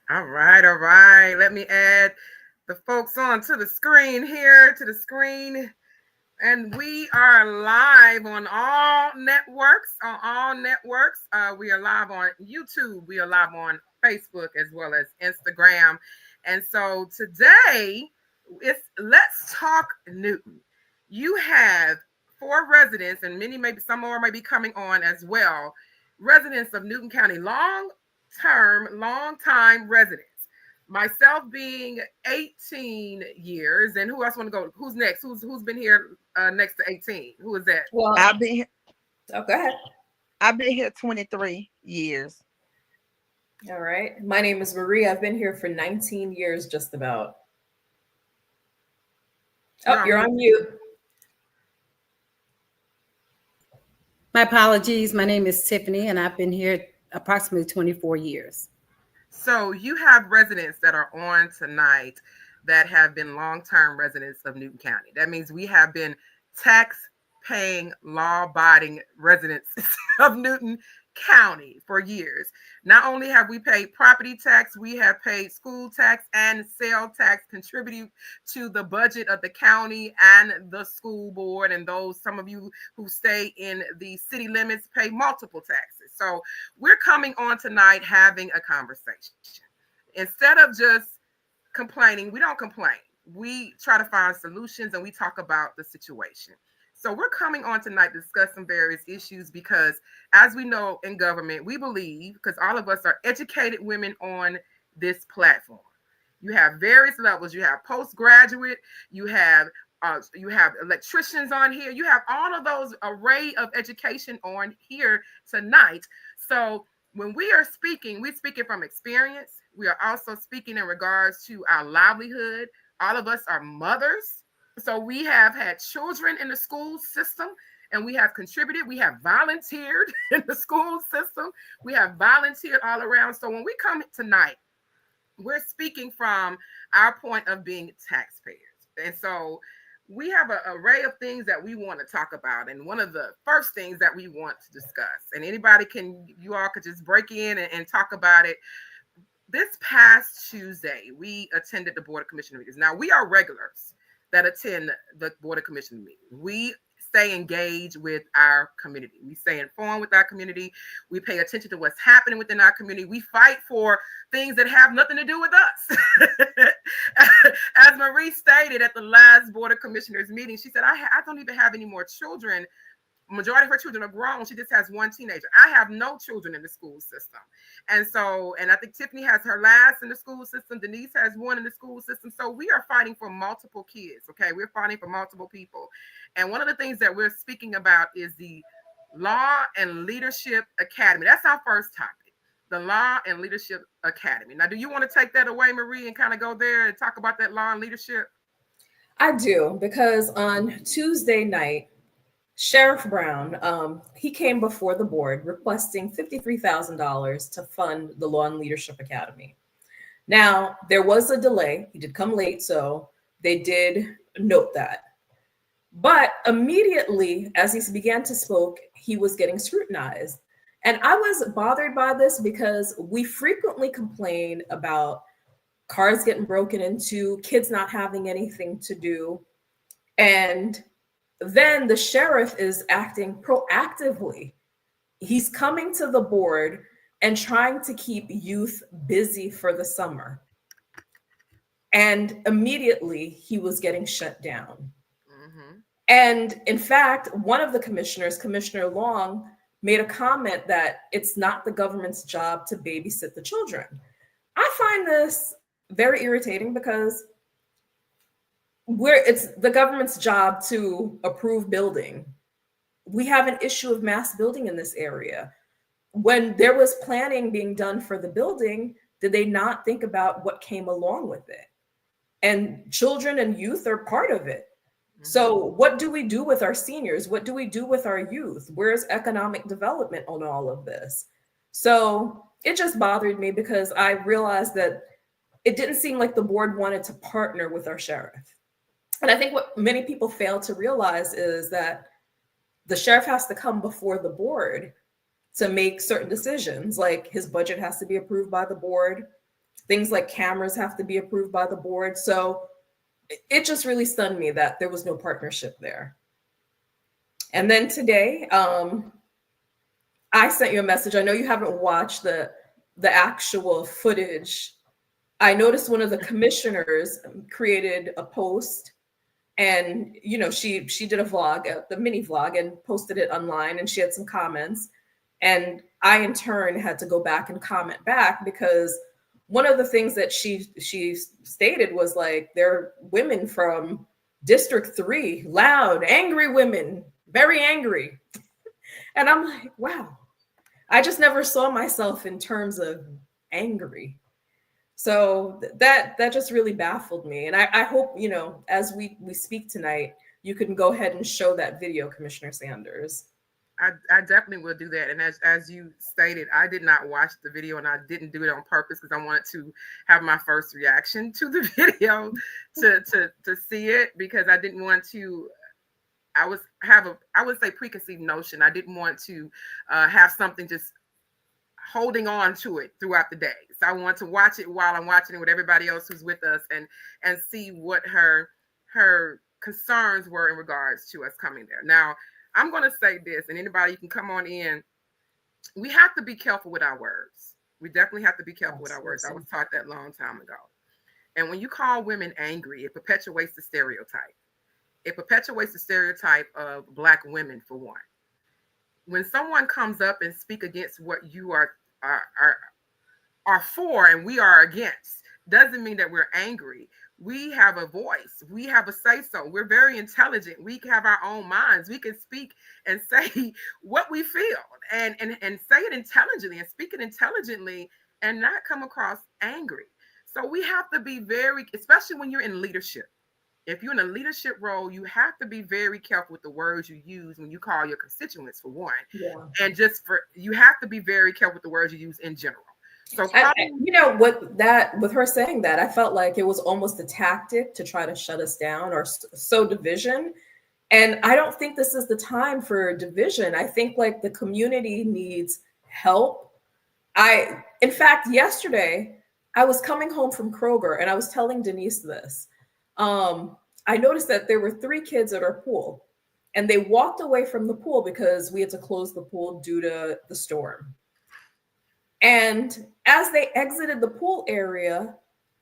All right, all right. Let me add the folks on to the screen here, to the screen. And we are live on all networks, we are live on YouTube. We are live on Facebook as well as Instagram. And so today, let's talk Newton. You have 4 residents, and maybe some more may be coming on as well. Residents of Newton County, long time residents. Myself being 18 years, and who else want to go? Who's next? Who's been here next to 18? Who is that? Well, I've been here. Oh, go ahead. I've been here 23 years. All right. My name is Marie. I've been here for 19 years, just about. Oh, you're on mute. My apologies. My name is Tiffany, and I've been here approximately 24 years. So you have residents that are on tonight that have been long-term residents of Newton County. That means we have been tax-paying, law-abiding residents of Newton County for years. Not only have we paid property tax, we have paid school tax and sale tax, contributing to the budget of the county and the school board. And some of you who stay in the city limits pay multiple taxes. So we're coming on tonight having a conversation. Instead of just complaining, we don't complain. We try to find solutions and we talk about the situation. So we're coming on tonight to discuss some various issues because, as we know in government, we believe, because all of us are educated women on this platform. You have various levels. You have postgraduate. You have electricians on here. You have all of those array of education on here tonight. So when we are speaking, we're speaking from experience. We are also speaking in regards to our livelihood. All of us are mothers. So we have had children in the school system, and we have contributed. We have volunteered in the school system. We have volunteered all around. So when we come tonight, we're speaking from our point of being taxpayers. And so we have an array of things that we want to talk about. And one of the first things that we want to discuss, and you all could just break in and talk about it. This past Tuesday, we attended the Board of Commissioner meetings. Now, we are regulars that attend the Board of Commissioner meeting. We stay engaged with our community. We stay informed with our community. We pay attention to what's happening within our community. We fight for things that have nothing to do with us. As Marie stated at the last Board of Commissioners meeting, she said, I don't even have any more children. Majority of her children are grown. She just has one teenager. I have no children in the school system. And I think Tiffany has her last in the school system. Denise has one in the school system. So we are fighting for multiple kids. Okay. We're fighting for multiple people. And one of the things that we're speaking about is the Law and Leadership Academy. That's our first topic, the Law and Leadership Academy. Now, do you want to take that away, Marie, and kind of go there and talk about that law and leadership? I do, because on Tuesday night, Sheriff Brown, he came before the board requesting $53,000 to fund the Law and Leadership Academy. Now, there was a delay. He did come late, so they did note that. But immediately, as he began to speak, he was getting scrutinized. And I was bothered by this because we frequently complain about cars getting broken into, kids not having anything to do. And then the sheriff is acting proactively. He's coming to the board and trying to keep youth busy for the summer. And immediately he was getting shut down. Mm-hmm. And in fact, one of the commissioners, Commissioner Long, made a comment that it's not the government's job to babysit the children. I find this very irritating because it's the government's job to approve building. We have an issue of mass building in this area. When there was planning being done for the building, did they not think about what came along with it? And children and youth are part of it. So what do we do with our seniors? What do we do with our youth? Where's economic development on all of this? So it just bothered me because I realized that it didn't seem like the board wanted to partner with our sheriff. And I think what many people fail to realize is that the sheriff has to come before the board to make certain decisions, like his budget has to be approved by the board. Things like cameras have to be approved by the board. So it just really stunned me that there was no partnership there. And then today, I sent you a message. I know you haven't watched the actual footage. I noticed one of the commissioners created a post, and she did a vlog, the mini vlog, and posted it online, and she had some comments. And I, in turn, had to go back and comment back because one of the things that she stated was like, they're women from District 3, loud, angry women, very angry. And I'm like, wow, I just never saw myself in terms of angry. So that just really baffled me. And I hope, as we speak tonight, you can go ahead and show that video, Commissioner Sanders. I definitely will do that. And as you stated, I did not watch the video, and I didn't do it on purpose because I wanted to have my first reaction to the video to see it, because I didn't want to. I would say preconceived notion. I didn't want to have something just holding on to it throughout the day. So I want to watch it while I'm watching it with everybody else who's with us, and see what her concerns were in regards to us coming there. Now, I'm going to say this, and anybody can come on in. We have to be careful with our words. We definitely have to be careful with our words. I was taught that a long time ago. And when you call women angry, it perpetuates the stereotype. It perpetuates the stereotype of Black women, for one. When someone comes up and speak against what you are for and we are against, doesn't mean that we're angry. We have a voice. We have a say-so. We're very intelligent. We have our own minds. We can speak and say what we feel and say it intelligently and speak it intelligently and not come across angry. So we have to be very, especially when you're in leadership. If you're in a leadership role, you have to be very careful with the words you use when you call your constituents, for one. Yeah. And you have to be very careful with the words you use in general. So with her saying that, I felt like it was almost a tactic to try to shut us down or sow division. And I don't think this is the time for division. I think like the community needs help. In fact, yesterday I was coming home from Kroger and I was telling Denise this. I noticed that there were 3 kids at our pool, and they walked away from the pool because we had to close the pool due to the storm. And as they exited the pool area,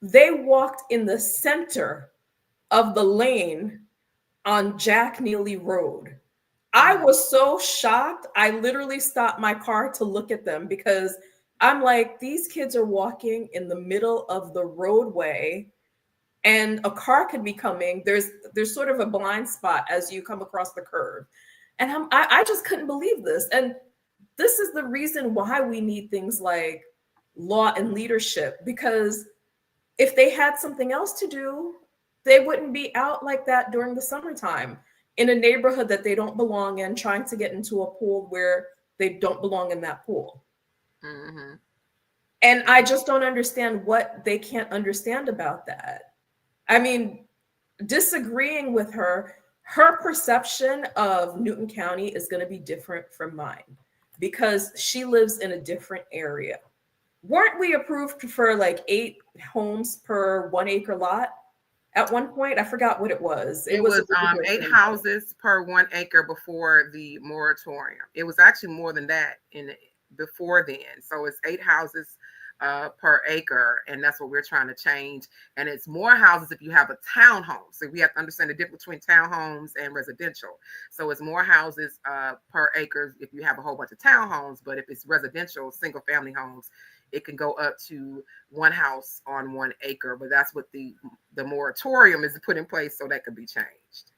they walked in the center of the lane on Jack Neely Road. I was so shocked. I literally stopped my car to look at them because I'm like, these kids are walking in the middle of the roadway and a car could be coming. There's sort of a blind spot as you come across the curve. And I just couldn't believe this. And this is the reason why we need things like law and leadership, because if they had something else to do, they wouldn't be out like that during the summertime in a neighborhood that they don't belong in, trying to get into a pool where they don't belong in that pool. Mm-hmm. And I just don't understand what they can't understand about that. I mean, disagreeing with her perception of Newton County is going to be different from mine because she lives in a different area. Weren't we approved for like 8 homes per 1 acre lot? at one point. I forgot what it was. It was was 8 houses per 1 acre before the moratorium. It was actually more than that before then. So it's 8 houses per acre, and that's what we're trying to change. And it's more houses if you have a townhome. So we have to understand the difference between townhomes and residential. So it's more houses per acre if you have a whole bunch of townhomes, but if it's residential, single family homes, it can go up to 1 house on 1 acre. But that's what the moratorium is put in place, so that could be changed.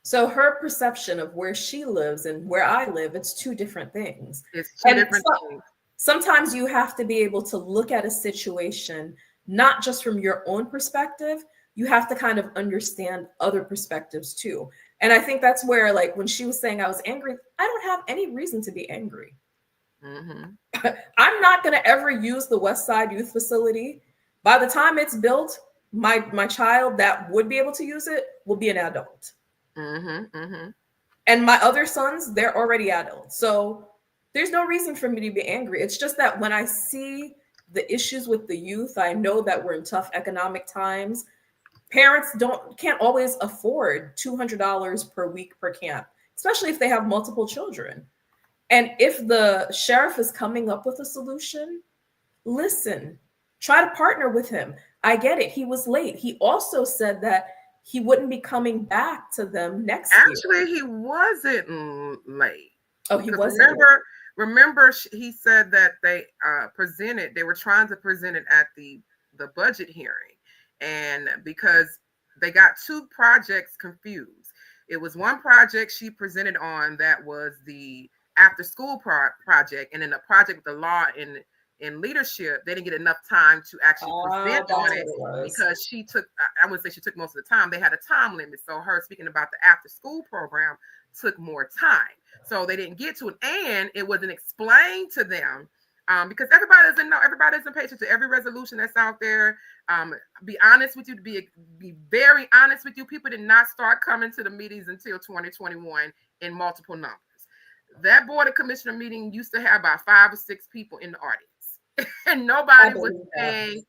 So her perception of where she lives and where I live, it's 2 different things. It's 2 different things. Sometimes you have to be able to look at a situation, not just from your own perspective, you have to kind of understand other perspectives too. And I think that's where, like, when she was saying I was angry, I don't have any reason to be angry. Mm-hmm. I'm not going to ever use the West Side Youth Facility. By the time it's built, my child that would be able to use it will be an adult. Mm-hmm, mm-hmm. And my other sons, they're already adults. So there's no reason for me to be angry. It's just that when I see the issues with the youth, I know that we're in tough economic times. Parents can't always afford $200 per week per camp, especially if they have multiple children. And if the sheriff is coming up with a solution, listen, try to partner with him. I get it. He was late. He also said that he wouldn't be coming back to them next year. Actually, he wasn't late. Oh, he wasn't. Remember, he said that they were trying to present it at the budget hearing. And because they got 2 projects confused. It was one project she presented on that was the after school project, and then the project with the law in leadership, they didn't get enough time to actually present on it because she took, I wouldn't say she took most of the time. They had a time limit. So her speaking about the after school program took more time. So they didn't get to it, and it wasn't explained to them because everybody doesn't know. Everybody isn't patient to every resolution that's out there. Be honest with you, to be very honest with you, people did not start coming to the meetings until 2021 in multiple numbers. That board of commissioner meeting used to have about 5 or 6 people in the audience, and nobody was paying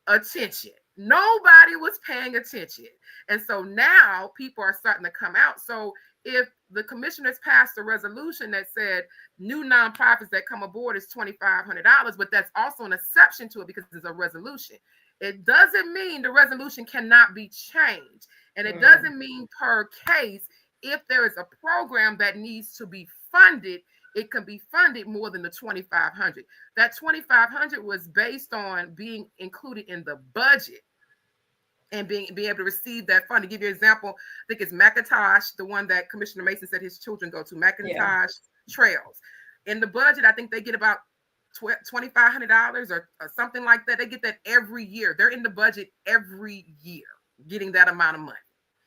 attention. Nobody was paying attention. And so now people are starting to come out. So if the commissioners passed a resolution that said new nonprofits that come aboard is $2,500, but that's also an exception to it because it's a resolution. It doesn't mean the resolution cannot be changed. And it doesn't mean per case, if there is a program that needs to be funded, it can be funded more than the $2,500. That $2,500 was based on being included in the budget and being able to receive that fund. To give you an example, I think it's McIntosh, the one that Commissioner Mason said his children go to, McIntosh Trails. In the budget, I think they get about $2,500 or something like that. They get that every year. They're in the budget every year, getting that amount of money.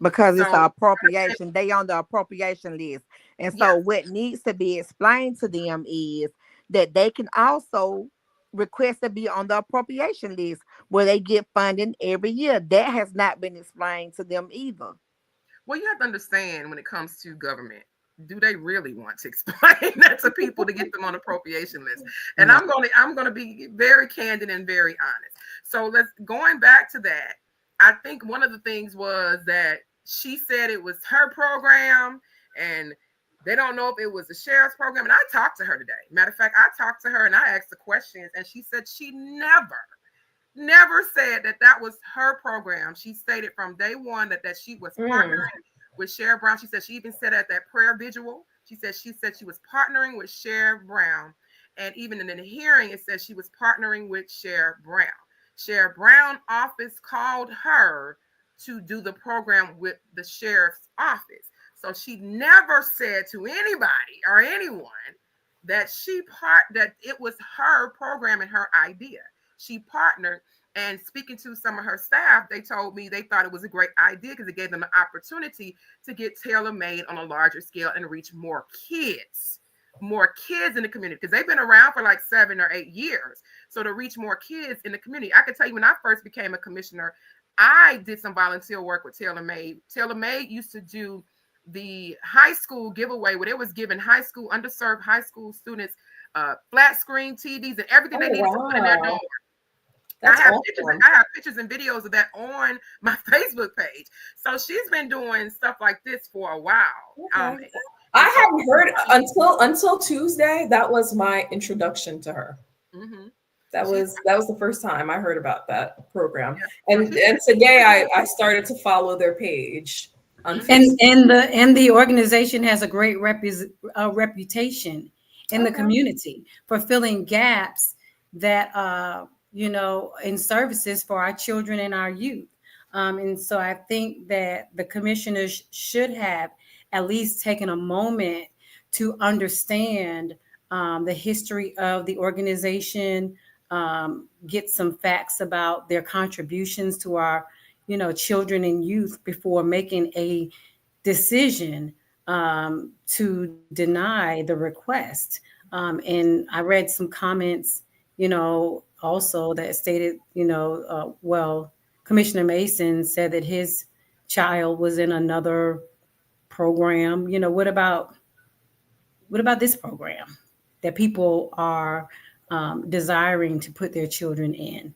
Because it's an appropriation. They on the appropriation list. And so what needs to be explained to them is that they can also request to be on the appropriation list where they get funding every year. That has not been explained to them either. Well, you have to understand when it comes to government, do they really want to explain that to people to get them on appropriation list? And I'm going to be very candid and very honest. So going back to that, I think one of the things was that she said it was her program and they don't know if it was the sheriff's program. And I talked to her today. Matter of fact, I talked to her and I asked the questions and she said she never said that was her program. She stated from day one that she was partnering with Sheriff Brown. She said she even said at that prayer vigil, she said she was partnering with Sheriff Brown. And even in the hearing, it says she was partnering with Sheriff Brown. Sheriff Brown office called her to do the program with the sheriff's office. So she never said to anybody or anyone that that it was her program and her idea. She partnered, and speaking to some of her staff, they told me they thought it was a great idea because it gave them an opportunity to get tailor-made on a larger scale and reach more kids in the community, because they've been around for like 7 or 8 years. So to reach more kids in the community, I can tell you when I first became a commissioner, I did some volunteer work with TaylorMade. TaylorMade used to do the high school giveaway where it was giving underserved high school students flat screen TVs and everything they needed to put in their door. That's I have awesome. pictures and videos of that on my Facebook page. So she's been doing stuff like this for a while. Okay. I hadn't heard until Tuesday. That was my introduction to her. Mm-hmm. That was the first time I heard about that program. Yeah. And today I started to follow their page. And the organization has a great reputation in the community for filling gaps that in services for our children and our youth. And so I think that the commissioners should have at least taken a moment to understand the history of the organization, get some facts about their contributions to our children and youth before making a decision to deny the request. And I read some comments, also that stated, Commissioner Mason said that his child was in another program. What about this program that people are desiring to put their children in?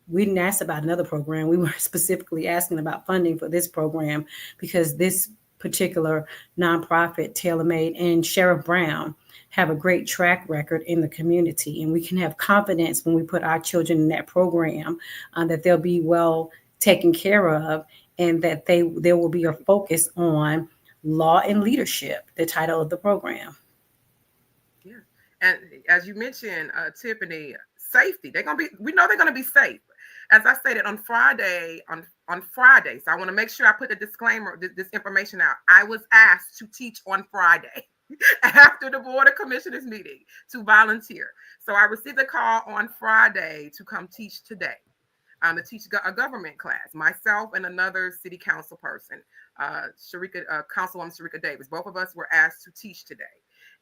We didn't ask about another program. We were specifically asking about funding for this program because this particular nonprofit, TaylorMade, and Sheriff Brown have a great track record in the community. And we can have confidence when we put our children in that program that they'll be well taken care of and that there will be a focus on law and leadership, the title of the program. Yeah. And as you mentioned, Tiffany, safety. We know they're gonna be safe. As I stated on Friday, on Friday, so I want to make sure I put the disclaimer, this information out. I was asked to teach on Friday after the Board of Commissioners meeting to volunteer. So I received a call on Friday to come teach today. To teach a government class, myself and another city council person, Councilwoman Sharika Davis. Both of us were asked to teach today.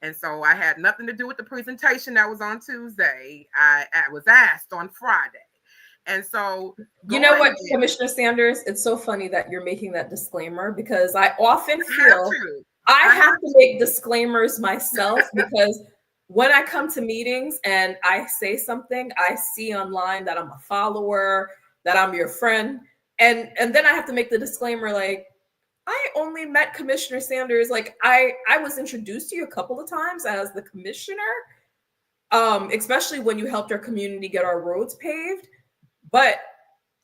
And so I had nothing to do with the presentation that was on Tuesday. I was asked on Friday. And so, you know what, Commissioner Sanders, it's so funny that you're making that disclaimer because I often feel I have to make disclaimers myself because when I come to meetings and I say something, I see online that I'm a follower, that I'm your friend. And then I have to make the disclaimer like, I only met Commissioner Sanders. Like I was introduced to you a couple of times as the commissioner, especially when you helped our community get our roads paved. But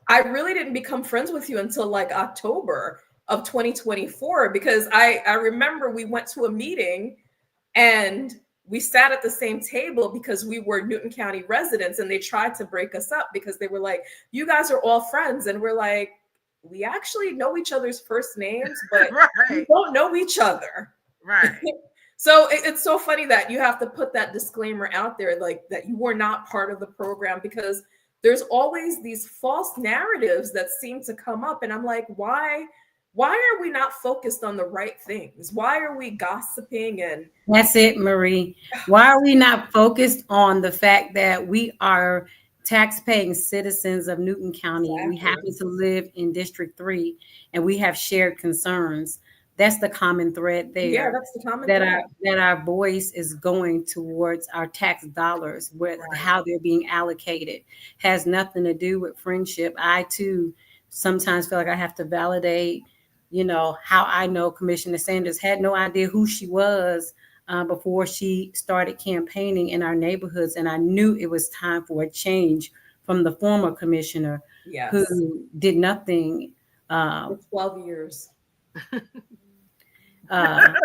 I really didn't become friends with you until like October of 2024, because I remember we went to a meeting and we sat at the same table because we were Newton County residents and they tried to break us up because they were like, you guys are all friends. And we're like, we actually know each other's first names, but we don't know each other. Right. So it's so funny that you have to put that disclaimer out there, like that you were not part of the program, because there's always these false narratives that seem to come up. And I'm like, why are we not focused on the right things? Why are we gossiping? And that's it, Marie. Why are we not focused on the fact that we are tax-paying citizens of Newton County? Exactly. We happen to live in District 3 and we have shared concerns. That's the common thread there. Yeah, that's the common thread. That our voice is going towards our tax dollars, with how they're being allocated. Has nothing to do with friendship. I too sometimes feel like I have to validate, how I know Commissioner Sanders. Had no idea who she was before she started campaigning in our neighborhoods. And I knew it was time for a change from the former commissioner who did nothing. For 12 years. Anyway,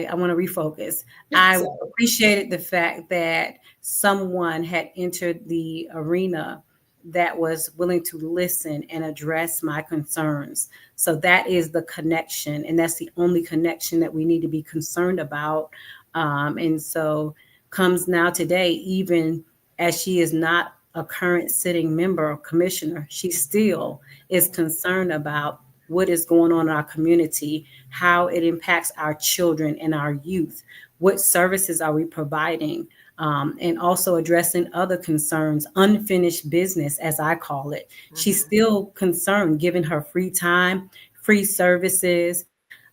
I want to refocus. I appreciated the fact that someone had entered the arena that was willing to listen and address my concerns. So that is the connection, and that's the only connection that we need to be concerned about. And so comes now today, even as she is not a current sitting member or commissioner, she still is concerned about what is going on in our community, how it impacts our children and our youth, what services are we providing, and also addressing other concerns, unfinished business, as I call it. Mm-hmm. She's still concerned, giving her free time, free services,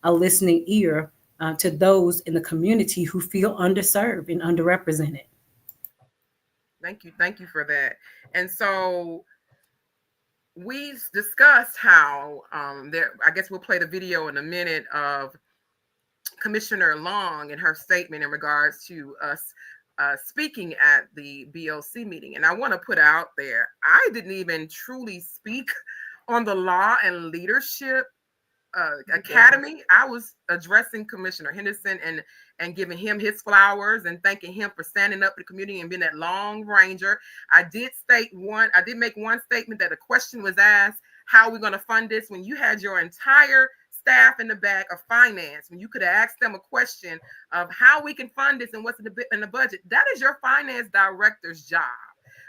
a listening ear to those in the community who feel underserved and underrepresented. Thank you for that. And so we discussed how there. I guess we'll play the video in a minute of Commissioner Long and her statement in regards to us speaking at the BOC meeting. And I want to put out there, I didn't even truly speak on the Law and Leadership Academy. I was addressing Commissioner Henderson and giving him his flowers and thanking him for standing up for the community and being that long ranger. I did make one statement that a question was asked, how are we going to fund this, when you had your entire staff in the back of finance, when you could have asked them a question of how we can fund this and what's in the budget. That is your finance director's job.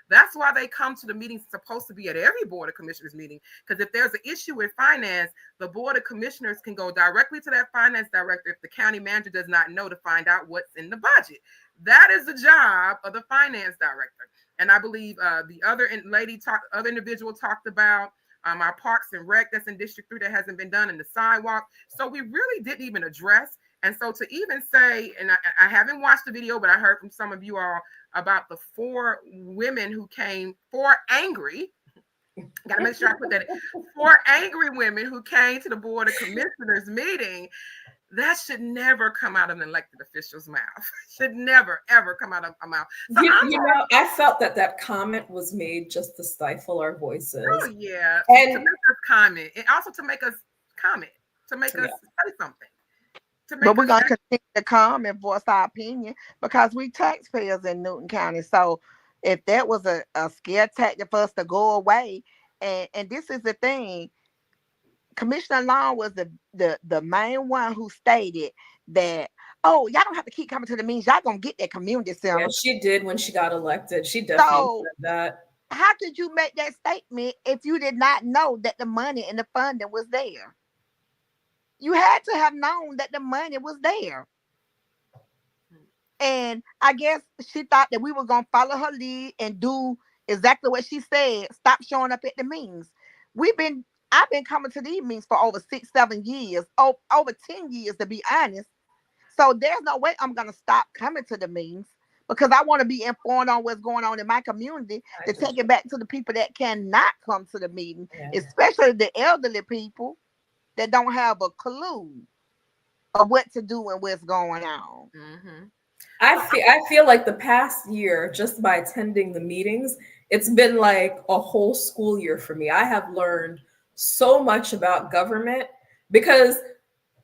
That's why they come to the meetings. Supposed to be at every board of commissioners meeting, because if there's an issue with finance, the board of commissioners can go directly to that finance director if the county manager does not know, to find out what's in the budget. That is the job of the finance director. And I believe the other individual talked about our parks and rec that's in District 3 that hasn't been done, in the sidewalk. So we really didn't even address. And so to even say, and I haven't watched the video, but I heard from some of you all about the 4 women who came, 4 angry, got to make sure I put that in, 4 angry women who came to the Board of Commissioners meeting. That should never come out of an elected official's mouth. Should never, ever come out of a mouth. So I felt that comment was made just to stifle our voices. Oh, yeah. And to make us comment. And also to make us comment. To make us say something. But we're going to continue to come and voice our opinion, because we taxpayers in Newton County. So if that was a scare tactic for us to go away, and this is the thing, Commissioner Long was the main one who stated that, oh, y'all don't have to keep coming to the meetings. Y'all going to get that community center. Yeah, she did when she got elected. She definitely said that. How could you make that statement if you did not know that the money and the funding was there? You had to have known that the money was there. And I guess she thought that we were going to follow her lead and do exactly what she said. Stop showing up at the meetings. I've been coming to these meetings for over 6-7 years, over 10 years, to be honest. So there's no way I'm going to stop coming to the meetings, because I want to be informed on what's going on in my community, to take it back to the people that cannot come to the meeting, especially the elderly people that don't have a clue of what to do and what's going on. Mm-hmm. I feel like the past year, just by attending the meetings, it's been like a whole school year for me. I have learned so much about government, because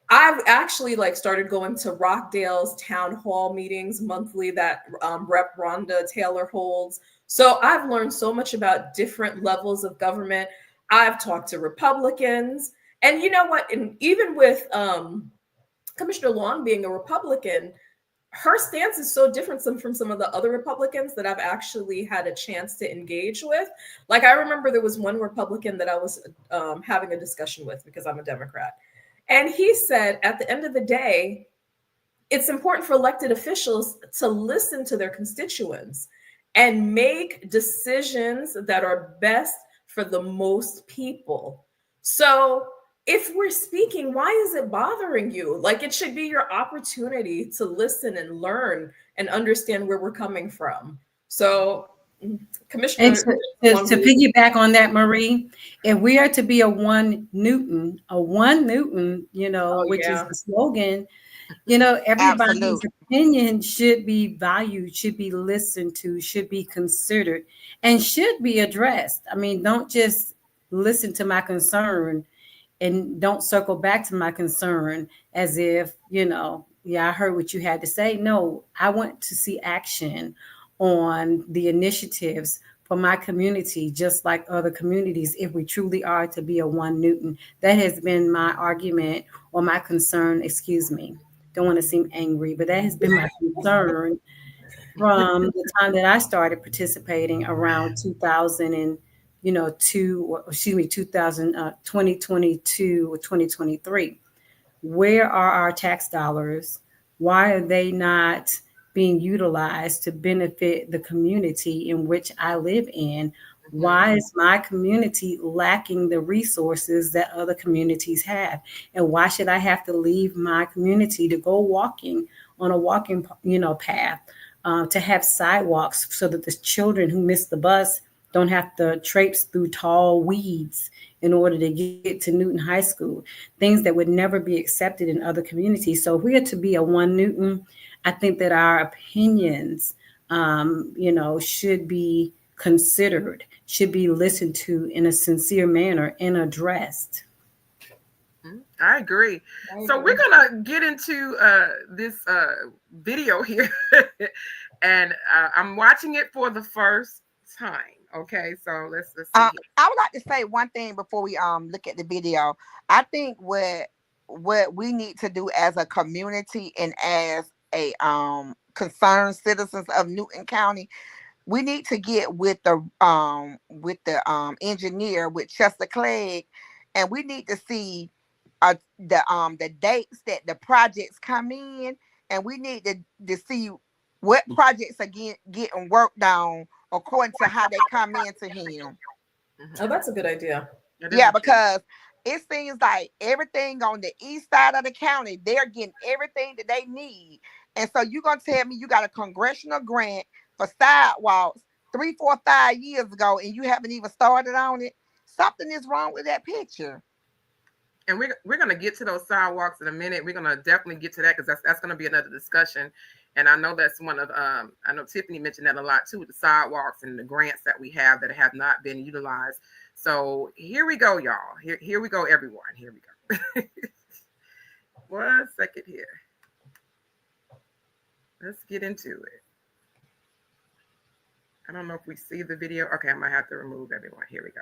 I've actually started going to Rockdale's town hall meetings monthly that Rep. Rhonda Taylor holds. So I've learned so much about different levels of government. I've talked to Republicans. And you know what? And even with Commissioner Long being a Republican, her stance is so different from some of the other Republicans that I've actually had a chance to engage with. Like, I remember there was one Republican that I was having a discussion with, because I'm a Democrat. And he said, at the end of the day, it's important for elected officials to listen to their constituents and make decisions that are best for the most people. So if we're speaking, why is it bothering you? Like, it should be your opportunity to listen and learn and understand where we're coming from. So, Commissioner, and to piggyback on that, Marie, if we are to be a one Newton, which is the slogan, everybody's Absolutely. opinion should be valued, should be listened to, should be considered, and should be addressed. I mean, don't just listen to my concern and don't circle back to my concern as if, I heard what you had to say. No, I want to see action on the initiatives for my community, just like other communities, if we truly are to be a one Newton. That has been my argument, or my concern, don't want to seem angry, but that has been my concern from the time that I started participating around 2022 or 2022 or 2023. Where are our tax dollars? Why are they not being utilized to benefit the community in which I live in? Why is my community lacking the resources that other communities have? And why should I have to leave my community to go walking on a walking, path? to have sidewalks so that the children who miss the bus don't have to traipse through tall weeds in order to get to Newton High School, things that would never be accepted in other communities. So if we are to be a One Newton, I think that our opinions, should be considered, should be listened to in a sincere manner and addressed. I agree. So we're gonna get into this video here, and I'm watching it for the first time. Okay, so let's see. I would like to say one thing before we look at the video. I think what we need to do as a community and as a concerned citizens of Newton County, we need to get with the engineer, with Chester Clegg, and we need to see the dates that the projects come in, and we need to see what projects are getting worked on according to how they come into him. Oh, that's a good idea. Yeah, because it seems like everything on the east side of the county, they're getting everything that they need. And so you're going to tell me you got a congressional grant for sidewalks 3, 4, 5 years ago, and you haven't even started on it? Something is wrong with that picture. And we're going to get to those sidewalks in a minute. We're going to definitely get to that, because that's going to be another discussion. And I know that's one of, I know Tiffany mentioned that a lot too, the sidewalks and the grants that we have that have not been utilized. So here we go, y'all. Here we go, everyone. Here we go. 1 second here. Let's get into it. I don't know if we see the video. Okay, I might have to remove everyone. Here we go.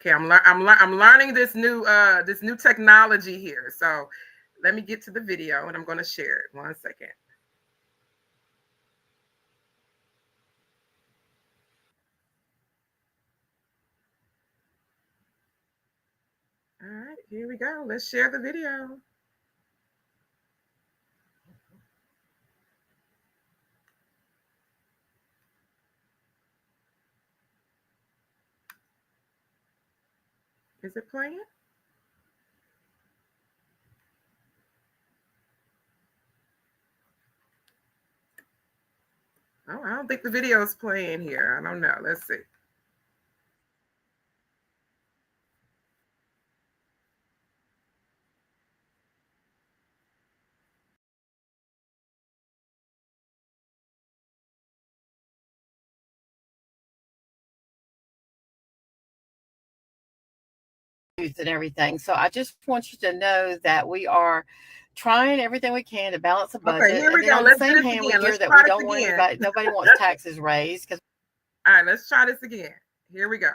Okay, I'm learning this new technology here. So let me get to the video and I'm going to share it. 1 second. All right, here we go. Let's share the video. Is it playing? Oh, I don't think the video is playing here. I don't know. Let's see. And everything. So I just want you to know that we are trying everything we can to balance the budget. Okay, here we go. On the same hand, we hear that we don't want anybody, nobody wants taxes raised. All right, let's try this again. Here we go.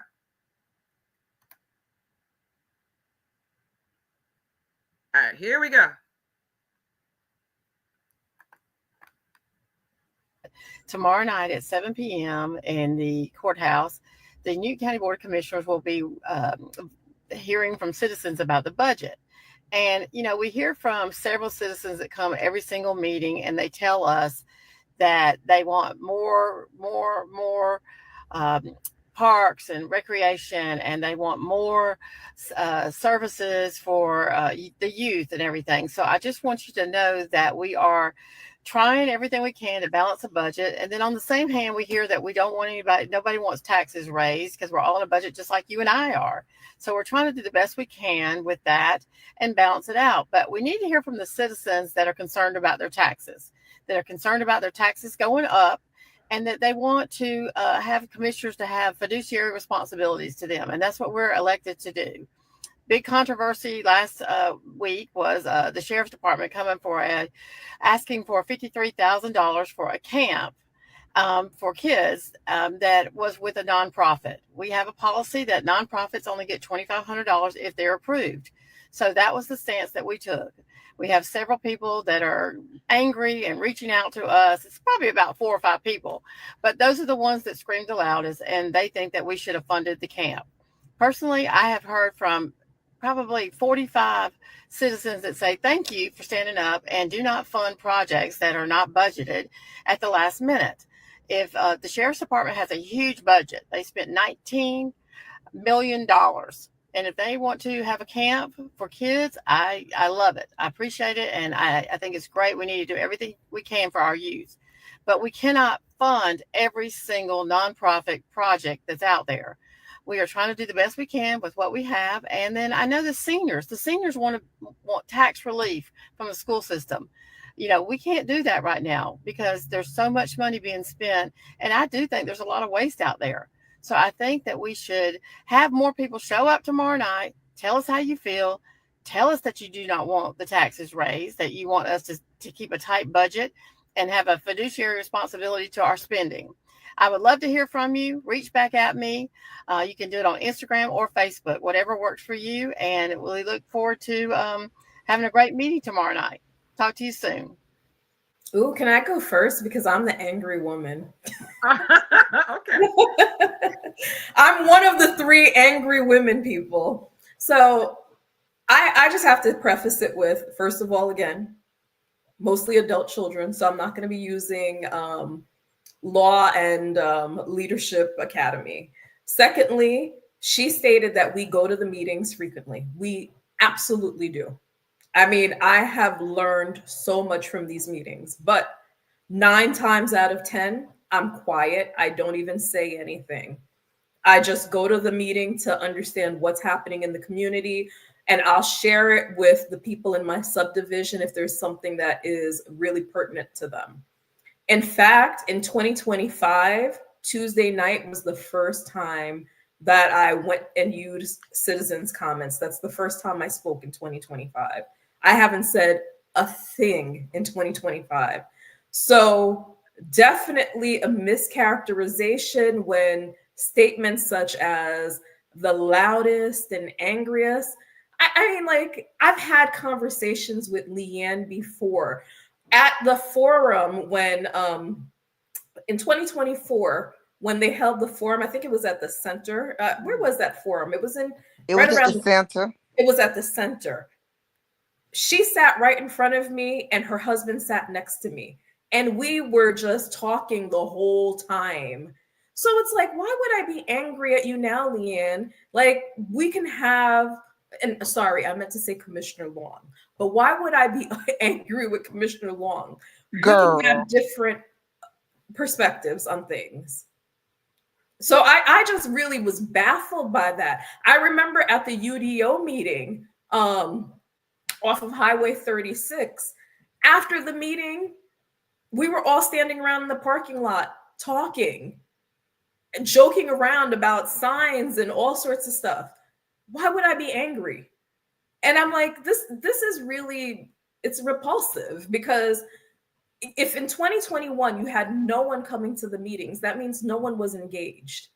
All right, here we go. Tomorrow night at 7 p.m. in the courthouse, the Newton County Board of Commissioners will be hearing from citizens about the budget. And, we hear from several citizens that come every single meeting, and they tell us that they want more parks and recreation, and they want more services for the youth and everything. So I just want you to know that we are trying everything we can to balance the budget. And then on the same hand, we hear that we don't want nobody wants taxes raised, because we're all in a budget just like you and I are. So we're trying to do the best we can with that and balance it out. But we need to hear from the citizens that are concerned about their taxes, going up, and that they want to have commissioners to have fiduciary responsibilities to them. And that's what we're elected to do. Big controversy last week was the sheriff's department asking for $53,000 for a camp for kids that was with a nonprofit. We have a policy that nonprofits only get $2,500 if they're approved. So that was the stance that we took. We have several people that are angry and reaching out to us. It's probably about 4 or 5 people, but those are the ones that screamed the loudest, and they think that we should have funded the camp. Personally, I have heard from probably 45 citizens that say, thank you for standing up and do not fund projects that are not budgeted at the last minute. If the sheriff's department has a huge budget, they spent $19 million And if they want to have a camp for kids, I love it. I appreciate it. And I think it's great. We need to do everything we can for our youth. But we cannot fund every single nonprofit project that's out there. We are trying to do the best we can with what we have. And then I know the seniors want tax relief from the school system. We can't do that right now because there's so much money being spent. And I do think there's a lot of waste out there. So I think that we should have more people show up tomorrow night, tell us how you feel, tell us that you do not want the taxes raised, that you want us to keep a tight budget and have a fiduciary responsibility to our spending. I would love to hear from you. Reach back at me. You can do it on Instagram or Facebook, whatever works for you. And we look forward to having a great meeting tomorrow night. Talk to you soon. Ooh, can I go first? Because I'm the angry woman. Okay. I'm one of the 3 angry women people. So I just have to preface it with, first of all, again, mostly adult children. So I'm not going to be using Law and Leadership Academy. Secondly, she stated that we go to the meetings frequently. We absolutely do. I mean, I have learned so much from these meetings, but 9 times out of 10, I'm quiet. I don't even say anything. I just go to the meeting to understand what's happening in the community, and I'll share it with the people in my subdivision if there's something that is really pertinent to them. In fact, in 2025, Tuesday night was the first time that I went and used citizens' comments. That's the first time I spoke in 2025. I haven't said a thing in 2025. So definitely a mischaracterization when statements such as the loudest and angriest. I mean, like, I've had conversations with Leanne before at the forum when in 2024, when they held the forum. I think it was at the center. Where was that forum? It was at the center. It was at the center. She sat right in front of me and her husband sat next to me. And we were just talking the whole time. So it's like, why would I be angry at you now, Leanne? Like, we can have, and sorry, I meant to say Commissioner Long, but why would I be angry with Commissioner Long? Girl. We can have different perspectives on things. So I just really was baffled by that. I remember at the UDO meeting, off of Highway 36. After the meeting, we were all standing around in the parking lot talking and joking around about signs and all sorts of stuff. Why would I be angry? And I'm like, this is really, it's repulsive, because if in 2021 you had no one coming to the meetings, that means no one was engaged.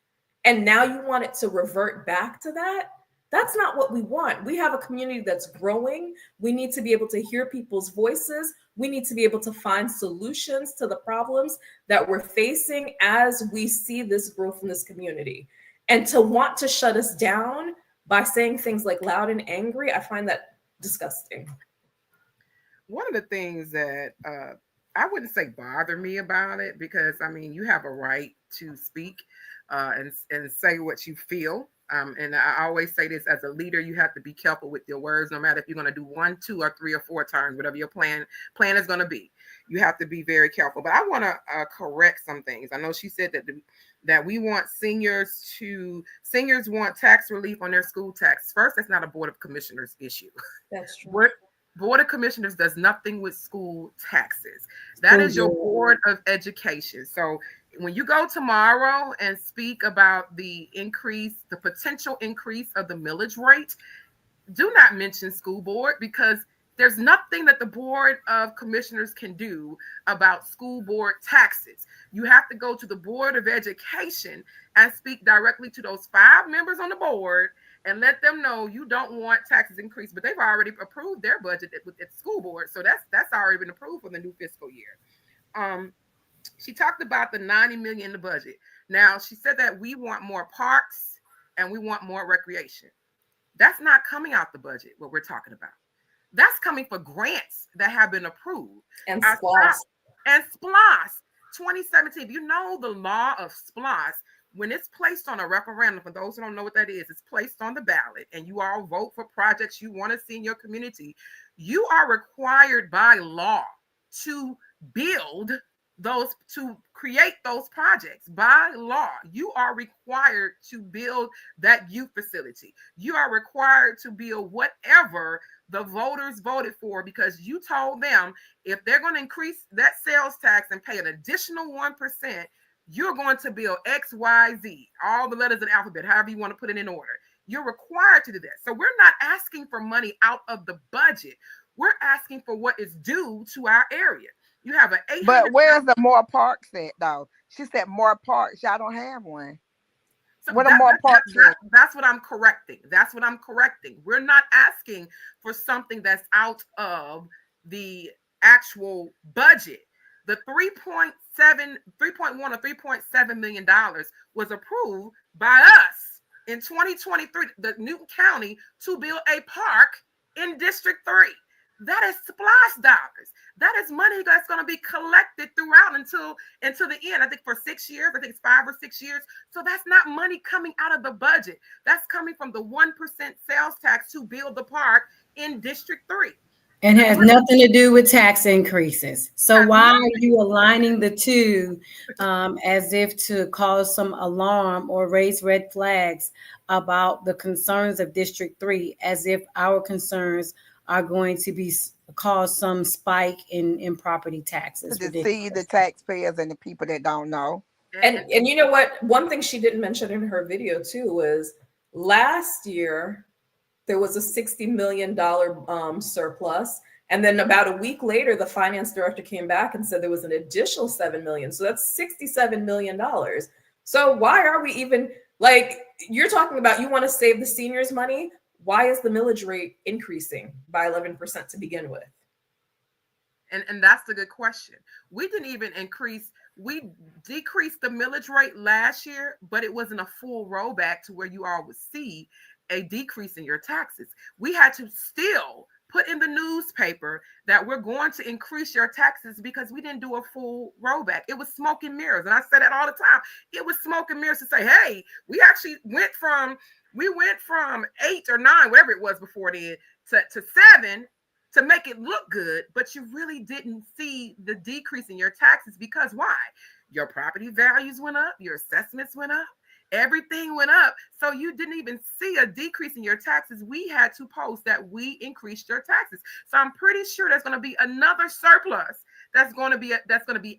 And now you want it to revert back to that? That's not what we want. We have a community that's growing. We need to be able to hear people's voices. We need to be able to find solutions to the problems that we're facing as we see this growth in this community. And to want to shut us down by saying things like loud and angry, I find that disgusting. One of the things that I wouldn't say bother me about it, because I mean, you have a right to speak and say what you feel. And I always say this, as a leader, you have to be careful with your words, no matter if you're going to do 1, 2, or 3 or 4 terms, whatever your plan is going to be. You have to be very careful. But I want to correct some things. I know she said that we want seniors want tax relief on their school tax. First, that's not a Board of Commissioners issue. That's true. Board of Commissioners does nothing with school taxes. That is your Board of Education. So when you go tomorrow and speak about the potential increase of the millage rate, do not mention school board, because there's nothing that the Board of Commissioners can do about school board taxes. You have to go to the Board of Education and speak directly to those 5 members on the board and let them know you don't want taxes increased. But they've already approved their budget at the school board, so that's already been approved for the new fiscal year. She talked about the $90 million in the budget. Now, she said that we want more parks and we want more recreation. That's not coming out the budget, what we're talking about. That's coming for grants that have been approved. And SPLOST. And SPLOST 2017. You know the law of SPLOST. when it's placed on a referendum, for those who don't know what that is, it's placed on the ballot and you all vote for projects you want to see in your community. You are required by law to build those, to create those projects. By law, you are required to build that youth facility. You are required to build whatever the voters voted for, because you told them if they're going to increase that sales tax and pay an additional 1%, you're going to build X, Y, Z, all the letters of the alphabet, however you want to put it in order. You're required to do that. So we're not asking for money out of the budget. We're asking for what is due to our area. You have an 800. But where's the more parks at, though? She said more parks. Y'all don't have one. So what are more parks? That's what I'm correcting. That's what I'm correcting. We're not asking for something that's out of the actual budget. The 3.1 or $3.7 million was approved by us in 2023, the Newton County, to build a park in District 3. That is SPLOST dollars. That is money that's going to be collected throughout until the end. I think for 6 years. I think it's 5 or 6 years. So that's not money coming out of the budget. That's coming from the 1% sales tax to build the park in District 3. And has nothing to do with tax increases. So why are you aligning the two as if to cause some alarm or raise red flags about the concerns of District 3, as if our concerns are going to be cause some spike in property taxes? To deceive the taxpayers and the people that don't know. And you know what? One thing she didn't mention in her video too was last year there was a $60 million surplus. And then about a week later, the finance director came back and said there was an additional $7 million. So that's $67 million. So why are we even, like, you're talking about you want to save the seniors money? Why is the millage rate increasing by 11% to begin with? And that's the good question. We didn't even increase. We decreased the millage rate last year, but it wasn't a full rollback to where you all would see a decrease in your taxes. We had to still put in the newspaper that we're going to increase your taxes because we didn't do a full rollback. It was smoke and mirrors. And I say that all the time. It was smoke and mirrors to say, hey, we actually went from 8 or 9, whatever it was before then, to 7 to make it look good. But you really didn't see the decrease in your taxes because why? Your property values went up. Your assessments went up. Everything went up. So you didn't even see a decrease in your taxes. We had to post that we increased your taxes. So I'm pretty sure there's going to be another surplus that's going to be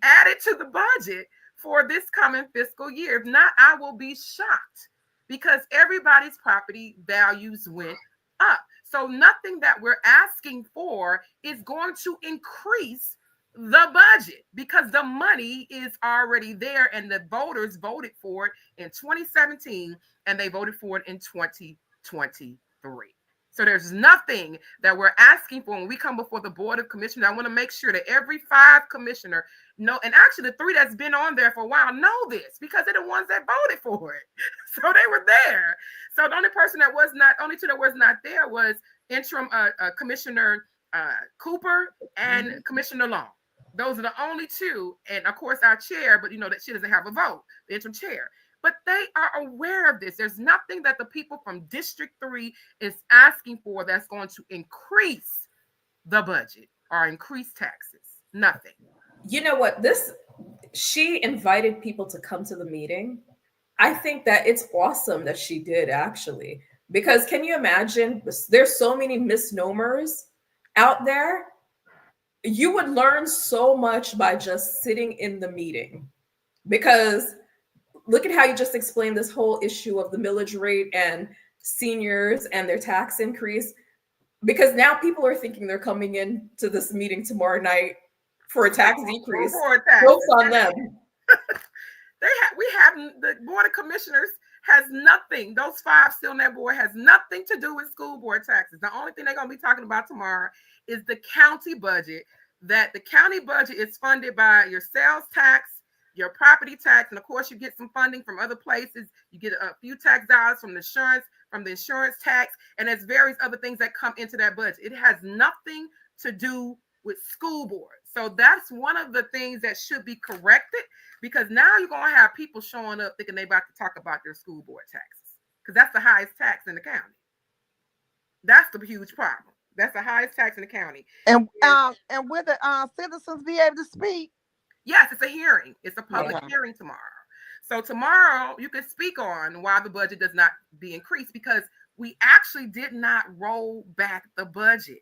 added to the budget for this coming fiscal year. If not, I will be shocked because everybody's property values went up. So nothing that we're asking for is going to increase the budget because the money is already there and the voters voted for it in 2017 and they voted for it in 2023. So there's nothing that we're asking for when we come before the Board of Commissioners. I want to make sure that every 5 commissioner know, and actually the 3 that's been on there for a while know this because they're the ones that voted for it. So they were there. So the only 2 that was not there was interim Commissioner Cooper and Commissioner Long. Those are the only 2. And of course our chair, but you know that she doesn't have a vote, the interim chair. But they are aware of this. There's nothing that the people from District 3 is asking for that's going to increase the budget or increase taxes. Nothing. You know what? She invited people to come to the meeting. I think that it's awesome that she did actually, because can you imagine? There's so many misnomers out there. You would learn so much by just sitting in the meeting, because look at how you just explained this whole issue of the millage rate and seniors and their tax increase, because now people are thinking they're coming in to this meeting tomorrow night for a tax decrease. Jokes on them. The Board of Commissioners has nothing. Those 5 still on that board has nothing to do with school board taxes. The only thing they're going to be talking about tomorrow is the county budget. That the county budget is funded by your sales tax, your property tax, and of course you get some funding from other places. You get a few tax dollars from the insurance tax, and there's various other things that come into that budget. It has nothing to do with school board. So that's one of the things that should be corrected, because now you're going to have people showing up thinking they about to talk about their school board taxes, because that's the highest tax in the county. That's the huge problem. That's the highest tax in the county. And will the citizens be able to speak? Yes, it's a hearing. It's a public hearing tomorrow. So tomorrow you can speak on why the budget does not be increased, because we actually did not roll back the budget.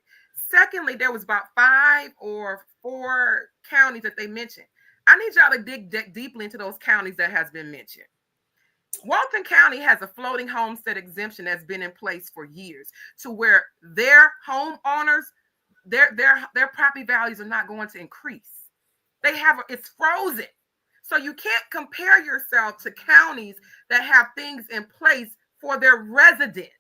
Secondly, there was about 5 or 4 counties that they mentioned. I need y'all to dig deeply into those counties that has been mentioned. Walton County has a floating homestead exemption that's been in place for years, to where their homeowners, their property values are not going to increase. It's frozen. So you can't compare yourself to counties that have things in place for their residents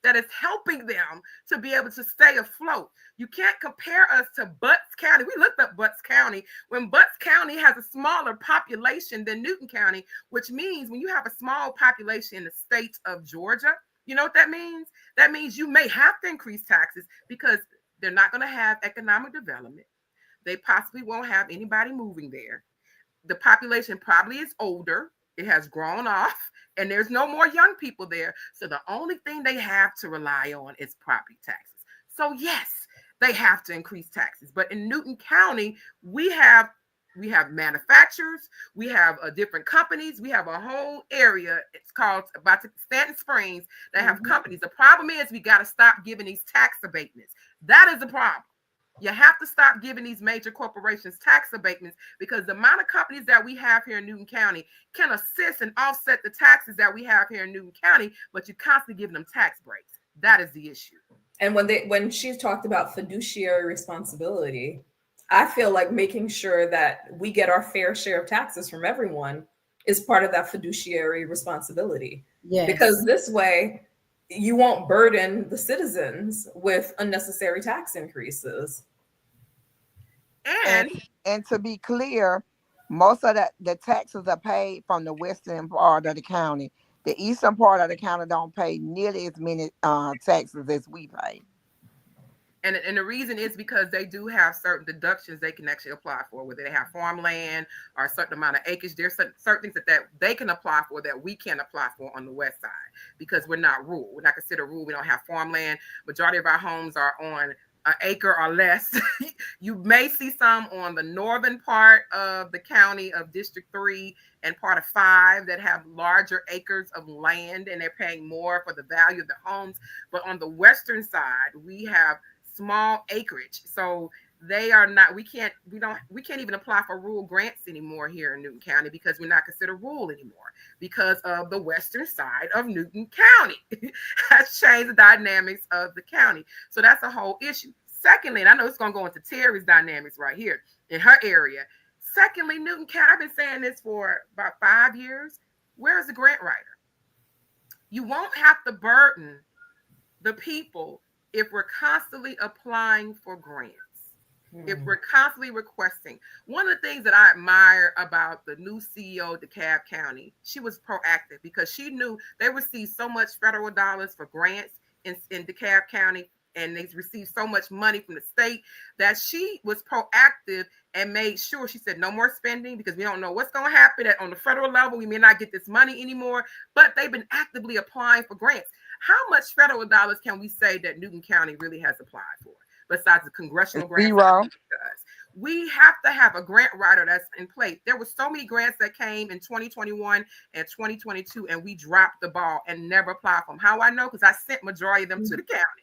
that is helping them to be able to stay afloat. You can't compare us to Butts County. We looked up Butts County, when Butts County has a smaller population than Newton County, which means when you have a small population in the state of Georgia, you know what that means? That means you may have to increase taxes, because they're not going to have economic development. They possibly won't have anybody moving there. The population probably is older. It has grown off, and there's no more young people there. So the only thing they have to rely on is property taxes. So yes, they have to increase taxes. But in Newton County, we have manufacturers, we have different companies, we have a whole area. It's called Stanton Springs that have companies. The problem is we got to stop giving these tax abatements. That is the problem. You have to stop giving these major corporations tax abatements, because the amount of companies that we have here in Newton County can assist and offset the taxes that we have here in Newton County, but you're constantly giving them tax breaks. That is the issue. And when she talked about fiduciary responsibility, I feel like making sure that we get our fair share of taxes from everyone is part of that fiduciary responsibility. Yes. Because this way, you won't burden the citizens with unnecessary tax increases. And to be clear, most of the taxes are paid from the western part of the county. The eastern part of the county don't pay nearly as many taxes as we pay. And the reason is because they do have certain deductions they can actually apply for, whether they have farmland or a certain amount of acreage. There's certain things that they can apply for that we can't apply for on the west side, because we're not rural. We're not considered rural. We don't have farmland. Majority of our homes are on an acre or less. You may see some on the northern part of the county of District 3 and part of 5 that have larger acres of land, and they're paying more for the value of the homes. But on the western side, we have small acreage. So they are not, we can't even apply for rural grants anymore here in Newton County, because we're not considered rural anymore, because of the western side of Newton County has changed the dynamics of the county. So that's a whole issue. Secondly, and I know it's going to go into Terry's dynamics right here in her area. Secondly, Newton County, I've been saying this for about 5 years. Where is the grant writer? You won't have to burden the people if we're constantly applying for grants, if we're constantly requesting. One of the things that I admire about the new CEO of DeKalb County, she was proactive, because she knew they received so much federal dollars for grants in DeKalb County, and they received so much money from the state, that she was proactive and made sure, she said, no more spending, because we don't know what's going to happen on the federal level. We may not get this money anymore, but they've been actively applying for grants. How much federal dollars can we say that Newton County really has applied for, besides the congressional grants? Zero. We have to have a grant writer that's in place. There were so many grants that came in 2021 and 2022, and we dropped the ball and never applied for them. How I know? Because I sent majority of them to the county.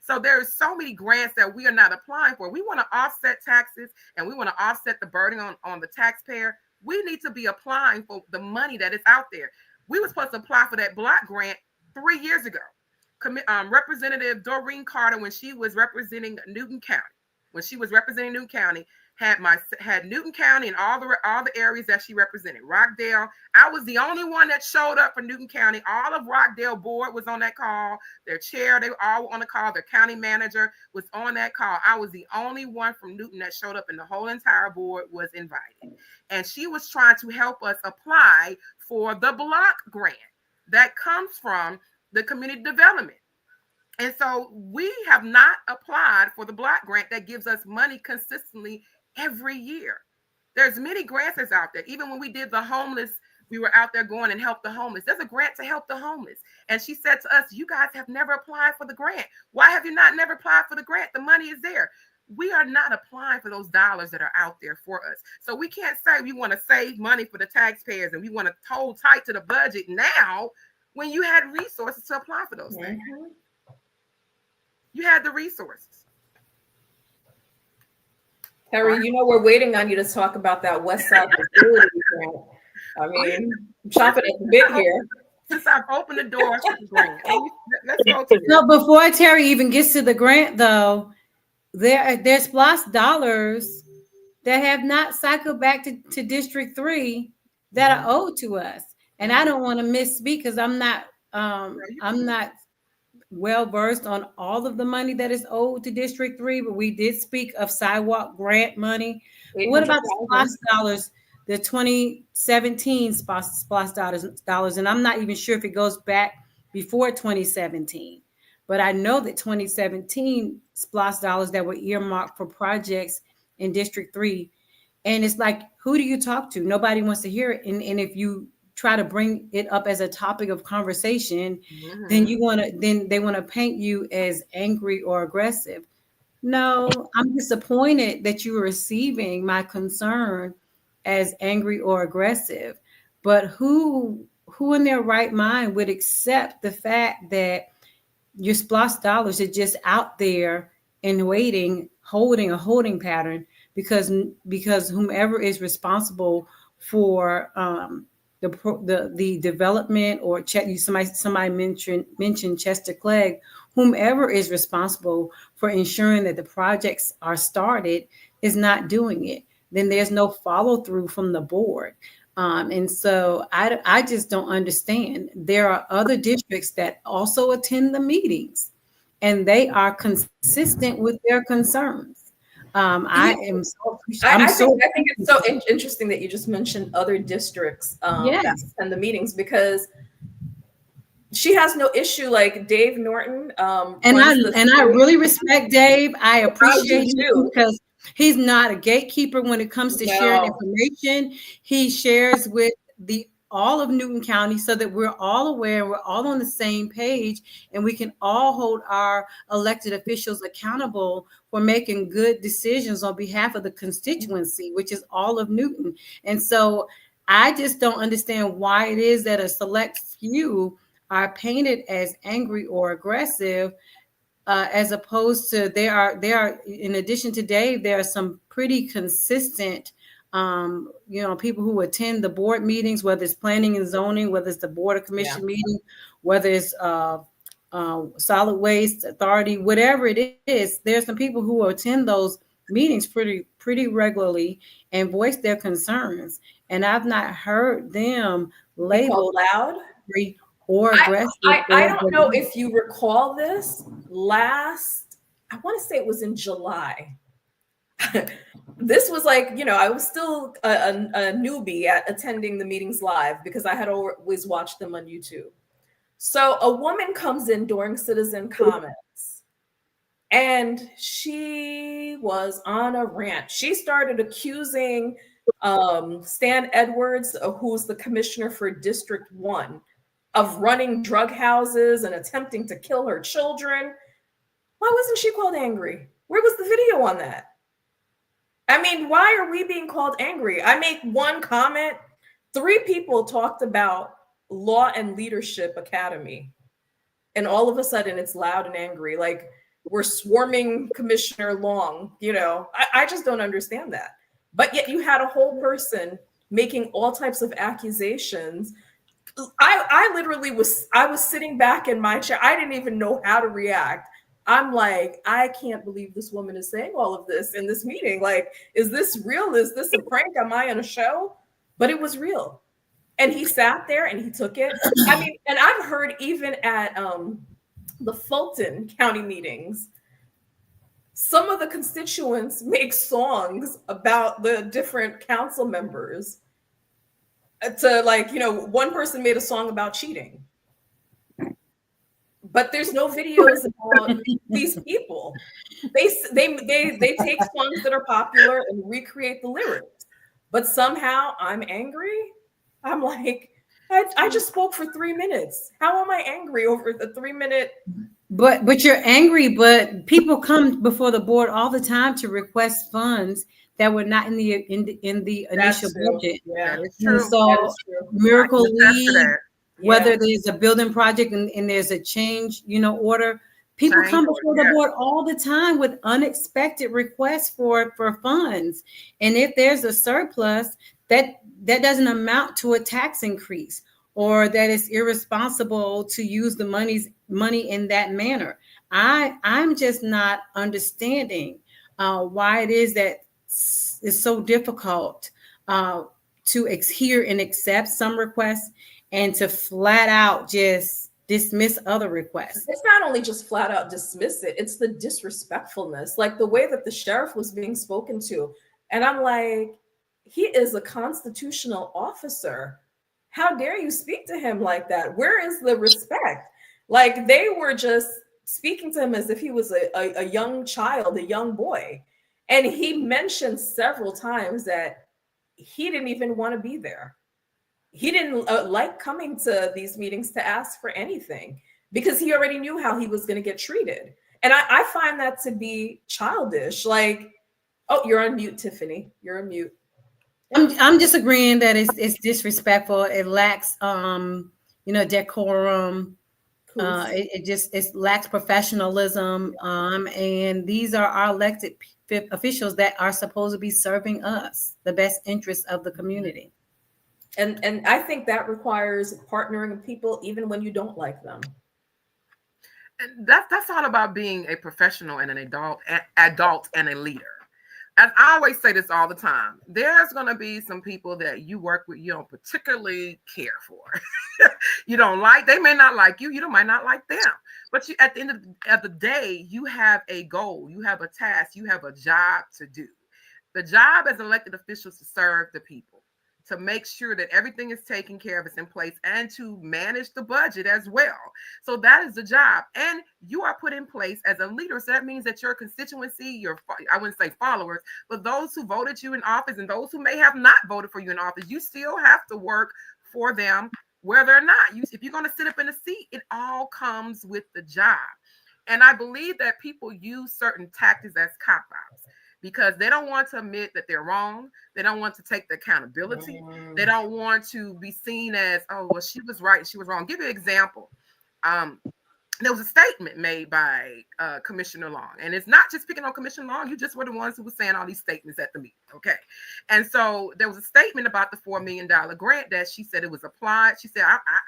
So there's so many grants that we are not applying for. We want to offset taxes, and we want to offset the burden on the taxpayer. We need to be applying for the money that is out there. We were supposed to apply for that block grant 3 years ago. Representative Doreen Carter, when she was representing Newton County, had Newton County and all the areas that she represented. Rockdale, I was the only one that showed up for Newton County. All of Rockdale board was on that call. Their chair, they were all on the call. Their county manager was on that call. I was the only one from Newton that showed up, and the whole entire board was invited. And she was trying to help us apply for the block grant that comes from the community development. And so we have not applied for the block grant that gives us money consistently every year. There's many grants that's out there. Even when we did the homeless, we were out there going and help the homeless. There's a grant to help the homeless. And she said to us, you guys have never applied for the grant. Why have you not never applied for the grant? The money is there. We are not applying for those dollars that are out there for us. So we can't say we want to save money for the taxpayers and we want to hold tight to the budget now when you had resources to apply for those things. You had the resources. Terry, you know, we're waiting on you to talk about that West Side facility grant. I mean, I'm chomping at the bit here. Since I've opened the door to the grant. Let's go to No, before Terry even gets to the grant, though, there's SPLOST dollars that have not cycled back to District 3 that are owed to us. And I don't want to misspeak because I'm not well versed on all of the money that is owed to District 3, but we did speak of sidewalk grant money. What about the SPLOST dollars, the 2017 SPLOST dollars? And I'm not even sure if it goes back before 2017, but I know that 2017 SPLOST dollars that were earmarked for projects in District 3. And it's like, who do you talk to? Nobody wants to hear it. And if you try to bring it up as a topic of conversation, then they want to paint you as angry or aggressive. No, I'm disappointed that you are receiving my concern as angry or aggressive. But who in their right mind would accept the fact that your SPLOST dollars are just out there and waiting, holding a holding pattern because whomever is responsible for the development, or somebody mentioned Chester Clegg, whomever is responsible for ensuring that the projects are started is not doing it, then there's no follow through from the board. And so I just don't understand. There are other districts that also attend the meetings and they are consistent with their concerns. I think it's so interesting that you just mentioned other districts that attend the meetings, because she has no issue, like Dave Norton. And I really respect Dave. I appreciate him because he's not a gatekeeper when it comes to sharing information. He shares with all of Newton County so that we're all aware, we're all on the same page, and we can all hold our elected officials accountable for making good decisions on behalf of the constituency, which is all of Newton. And so I just don't understand why it is that a select few are painted as angry or aggressive, as opposed to there are, in addition to Dave, there are some pretty consistent people who attend the board meetings, whether it's planning and zoning, whether it's the board of commission meeting, whether it's solid waste authority, whatever it is. There's some people who attend those meetings pretty regularly and voice their concerns. And I've not heard them labeled loud or aggressive. I don't know if you recall this I want to say it was in July. This was like, I was still a newbie at attending the meetings live because I had always watched them on YouTube. So a woman comes in during citizen comments and she was on a rant. She started accusing Stan Edwards, who's the commissioner for District 1, of running drug houses and attempting to kill her children. Why wasn't she called angry? Where was the video on that? I mean, why are we being called angry? I make one comment. 3 people talked about Law and Leadership Academy. And all of a sudden it's loud and angry. Like we're swarming Commissioner Long, I just don't understand that. But yet you had a whole person making all types of accusations. I literally was sitting back in my chair. I didn't even know how to react. I'm like, I can't believe this woman is saying all of this in this meeting. Like, is this real? Is this a prank? Am I on a show? But it was real. And he sat there and he took it. I mean, and I've heard even at the Fulton County meetings, some of the constituents make songs about the different council members to one person made a song about cheating. but there's no videos about these people. They take songs that are popular and recreate the lyrics. But somehow I'm angry. I'm like, I just spoke for 3 minutes. How am I angry over the 3-minute? But you're angry, but people come before the board all the time to request funds that were not in the initial budget. Yeah, it's true. So Miracle League, whether Yeah. there's a building project and there's a change, order, people come before the board all the time with unexpected requests for months. And if there's a surplus, that doesn't amount to a tax increase, or that it's irresponsible to use the money in that manner. I'm just not understanding why it is that it's so difficult to hear and accept some requests and to flat out just dismiss other requests. It's not only just flat out dismiss it, it's the disrespectfulness, like the way that the sheriff was being spoken to. And I'm like, he is a constitutional officer. How dare you speak to him like that? Where is the respect? Like, they were just speaking to him as if he was a young child, a young boy. And he mentioned several times that he didn't even want to be there. He didn't like coming to these meetings to ask for anything because he already knew how he was going to get treated. And I find that to be childish. Like, oh, you're on mute, Tiffany. You're on mute. I'm disagreeing that it's disrespectful. It lacks, decorum. It lacks professionalism. And these are our elected officials that are supposed to be serving us, the best interests of the community. And I think that requires partnering with people even when you don't like them. And that's all about being a professional and an adult and a leader. And I always say this all the time. There's going to be some people that you work with, you don't particularly care for. You don't like, they may not like you, you might not like them. But you, at the end of the day, you have a goal, you have a task, you have a job to do. The job as elected officials to serve the people, to make sure that everything is taken care of, is in place, and to manage the budget as well. So that is the job. And you are put in place as a leader. So that means that your constituency, I wouldn't say followers, but those who voted you in office and those who may have not voted for you in office, you still have to work for them, whether or not. If you're going to sit up in a seat, it all comes with the job. And I believe that people use certain tactics as cop-outs, because they don't want to admit that they're wrong. They don't want to take the accountability. They don't want to be seen as, oh, well, she was right, she was wrong. Give you an example. There was a statement made by Commissioner Long, and it's not just picking on Commissioner Long. You just were the ones who were saying all these statements at the meeting, okay? And so there was a statement about the $4 million grant that she said it was applied. She said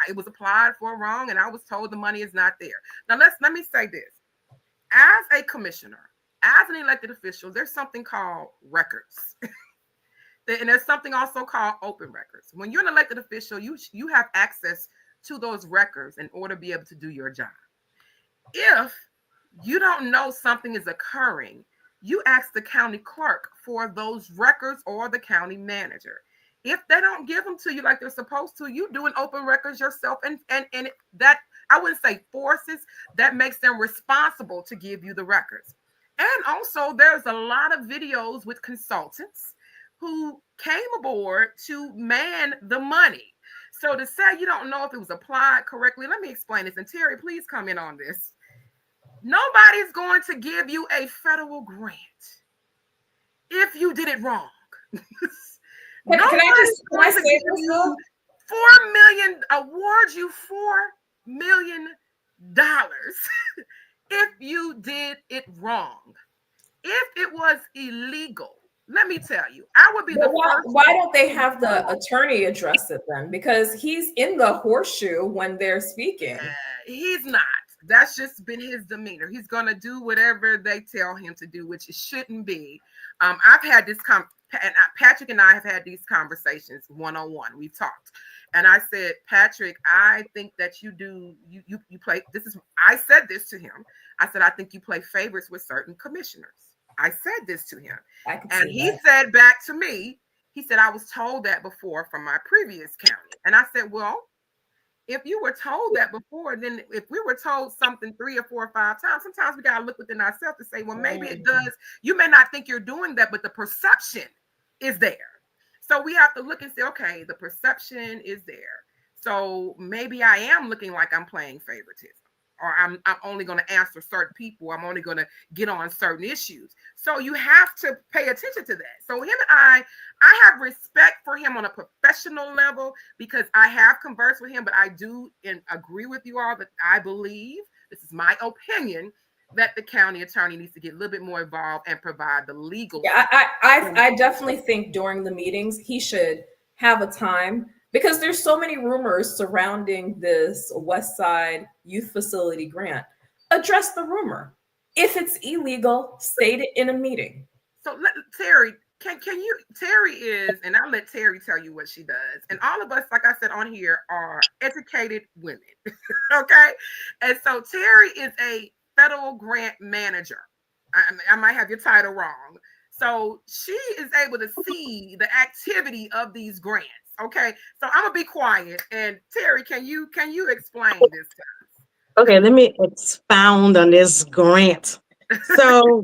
it was applied for wrong, and I was told the money is not there. Now let me say this: as a commissioner, as an elected official, there's something called records. And there's something also called open records. When you're an elected official, you have access to those records in order to be able to do your job. If you don't know something is occurring, you ask the county clerk for those records or the county manager. If they don't give them to you like they're supposed to, you do an open records yourself. And that, I wouldn't say forces, that makes them responsible to give you the records. And also, there's a lot of videos with consultants who came aboard to man the money. So to say you don't know if it was applied correctly, let me explain this. And Terry, please comment on this. Nobody's going to give you a federal grant if you did it wrong. Can I say this though? $4 million, award you $4 million if you did it wrong. If it was illegal, let me tell you, I would be the first. Why don't they have the attorney address it then? Because he's in the horseshoe when they're speaking. He's not. That's just been his demeanor. He's going to do whatever they tell him to do, which it shouldn't be. I've had this Patrick and I have had these conversations one-on-one. We've talked. And I said, Patrick, I think that you play, I said this to him. I said, I think you play favorites with certain commissioners. I said this to him. And he said back to me, he said, I was told that before from my previous county. And I said, well, if you were told that before, then if we were told something 3 or 4 or 5 times, sometimes we got to look within ourselves to say, well, maybe it does. You may not think you're doing that, but the perception is there. So we have to look and say, okay, the perception is there. So maybe I am looking like I'm playing favoritism, or I'm only going to answer certain people. I'm only going to get on certain issues. So you have to pay attention to that. So him and I have respect for him on a professional level because I have conversed with him, but I do and agree with you all that I believe, this is my opinion, that the county attorney needs to get a little bit more involved and provide the legal. Yeah, I definitely think during the meetings he should have a time, because there's so many rumors surrounding this West Side Youth Facility grant. Address the rumor. If it's illegal, state it in a meeting. So Terry, can you? Terry is, and I'll let Terry tell you what she does. And all of us, like I said on here, are educated women. Okay, and so Terry is a federal grant manager. I might have your title wrong. So she is able to see the activity of these grants. Okay, so I'm gonna be quiet. And Terry, can you explain this to us? Okay, let me expound on this grant. So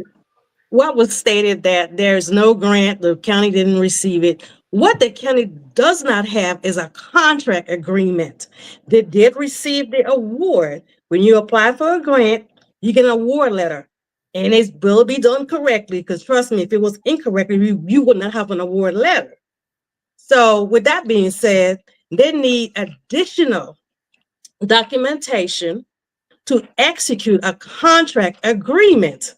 what was stated that there's no grant, the county didn't receive it. What the county does not have is a contract agreement. They did receive the award. When you apply for a grant, you get an award letter. And it will be done correctly, because trust me, if it was incorrectly, you would not have an award letter. So with that being said, they need additional documentation to execute a contract agreement.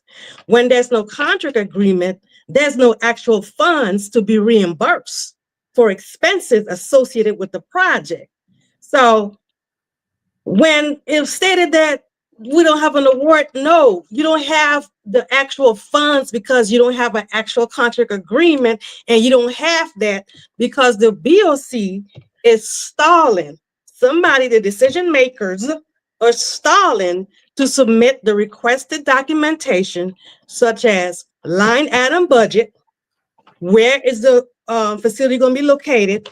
When there's no contract agreement, there's no actual funds to be reimbursed for expenses associated with the project. So when it's stated that we don't have an award, no, you don't have the actual funds because you don't have an actual contract agreement, and you don't have that because the BOC is stalling. Somebody, the decision makers, are stalling to submit the requested documentation, such as line item budget, where is the facility going to be located,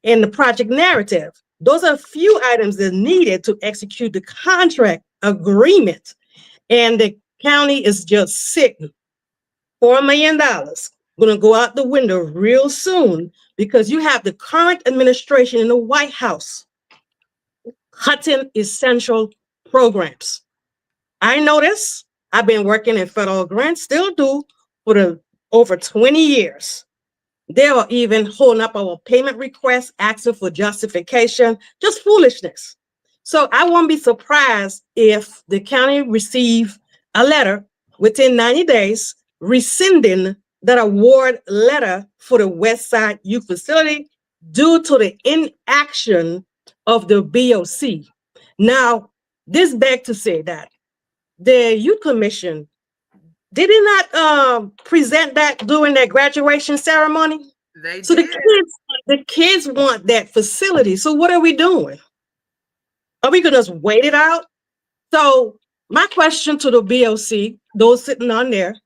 and the project narrative. Those are a few items that are needed to execute the contract agreement. And the county is just sitting. $4 million going to go out the window real soon, because you have the current administration in the White House cutting essential programs. I know this. I've been working in federal grants, still do, for over 20 years. They are even holding up our payment requests, asking for justification, just foolishness. So I won't be surprised if the county receive a letter within 90 days rescinding that award letter for the West Side Youth Facility due to the inaction of the BOC. Now, this begs to say that the Youth Commission, they did not present that during their graduation ceremony. So did. the kids want that facility. So what are we doing? Are we going to just wait it out? So my question to the BOC, those sitting on there,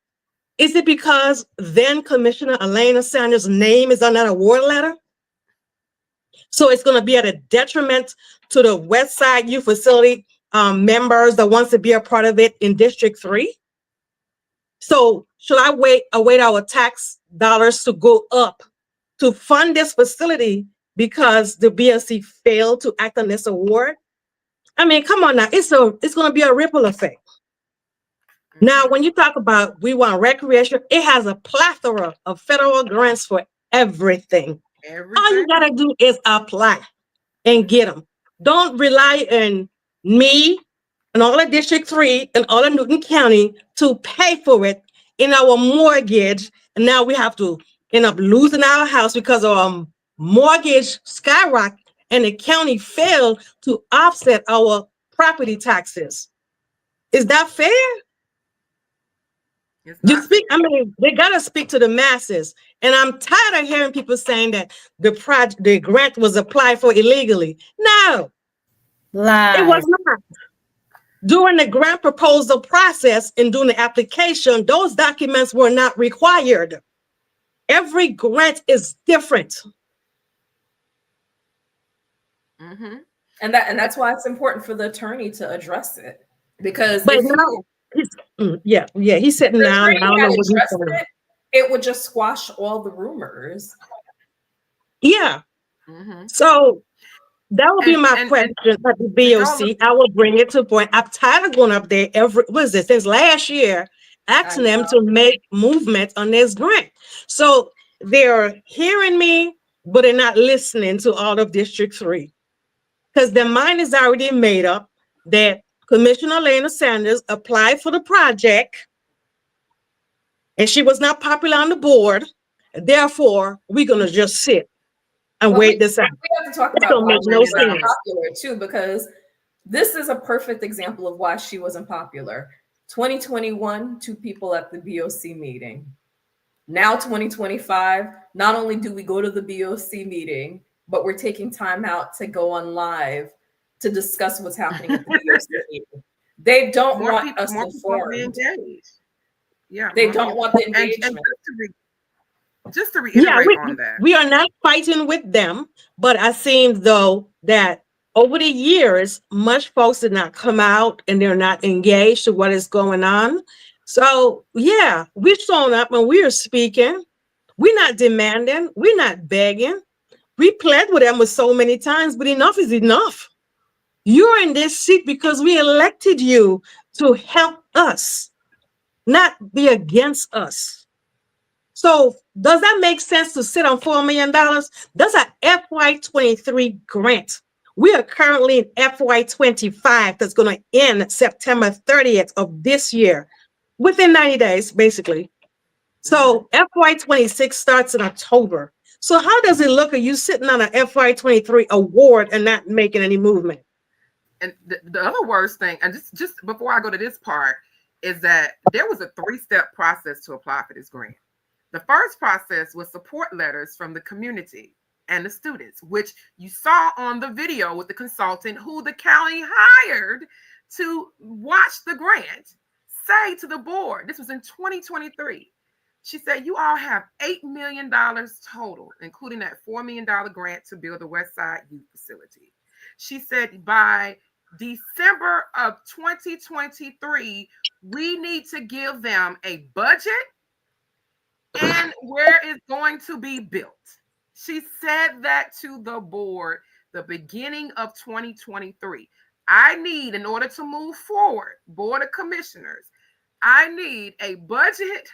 is it because then Commissioner Elena Sanders' name is on that award letter? So it's going to be at a detriment to the West Side Youth Facility members that wants to be a part of it in District 3? So should I await our tax dollars to go up to fund this facility because the BLC failed to act on this award? I mean, come on now, it's going to be a ripple effect. Now, when you talk about we want recreation, it has a plethora of federal grants for everything. All you gotta do is apply and get them. Don't rely on me and all of District 3 and all of Newton County to pay for it in our mortgage. And now we have to end up losing our house because our mortgage skyrocketed and the county failed to offset our property taxes. Is that fair? They gotta speak to the masses. And I'm tired of hearing people saying that the grant was applied for illegally. No, Lies. It was not. During the grant proposal process and during the application, those documents were not required. Every grant is different. Mm-hmm. And that's why it's important for the attorney to address it. Because But if now, yeah, he's sitting the down. I attorney don't had know what he's addressed saying. it would just squash all the rumors. Yeah. Mm-hmm. So that would be my And question at the go BOC. I will bring it to a point. I'm tired of going up there since last year, asking them to make movement on this grant. So they're hearing me, but they're not listening to all of District 3. Because their mind is already made up that Commissioner Lena Sanders applied for the project and she was not popular on the board. Therefore, we're going to just sit and wait this out. We have to talk That about don't why make she no was sense. popular too, because this is a perfect example of why she wasn't popular. 2021, 2 people at the BOC meeting. Now 2025, not only do we go to the BOC meeting, but we're taking time out to go on live to discuss what's happening at the BOC meeting. They don't want us informed. Engaged. Yeah, they don't want the engagement. And just to reiterate on that, we are not fighting with them, but I seem though that over the years, much folks did not come out and they're not engaged to what is going on. So yeah, we're showing up and we are speaking. We're not demanding. We're not begging. We pled with them so many times, but enough is enough. You're in this seat because we elected you to help us, not be against us. So does that make sense to sit on $4 million? That's a FY23 grant. We are currently in FY25 that's going to end September 30th of this year, within 90 days, basically. So FY26 starts in October. So how does it look? Are you sitting on an FY23 award and not making any movement? And the other worst thing, and just before I go to this part, is that there was a 3-step process to apply for this grant. The first process was support letters from the community and the students, which you saw on the video with the consultant who the county hired to watch the grant say to the board, this was in 2023. She said, you all have $8 million total, including that $4 million grant to build the West Side Youth Facility. She said, by December of 2023, we need to give them a budget and where it's going to be built. She said that to the board the beginning of 2023. I need, in order to move forward, Board of Commissioners, I need a budget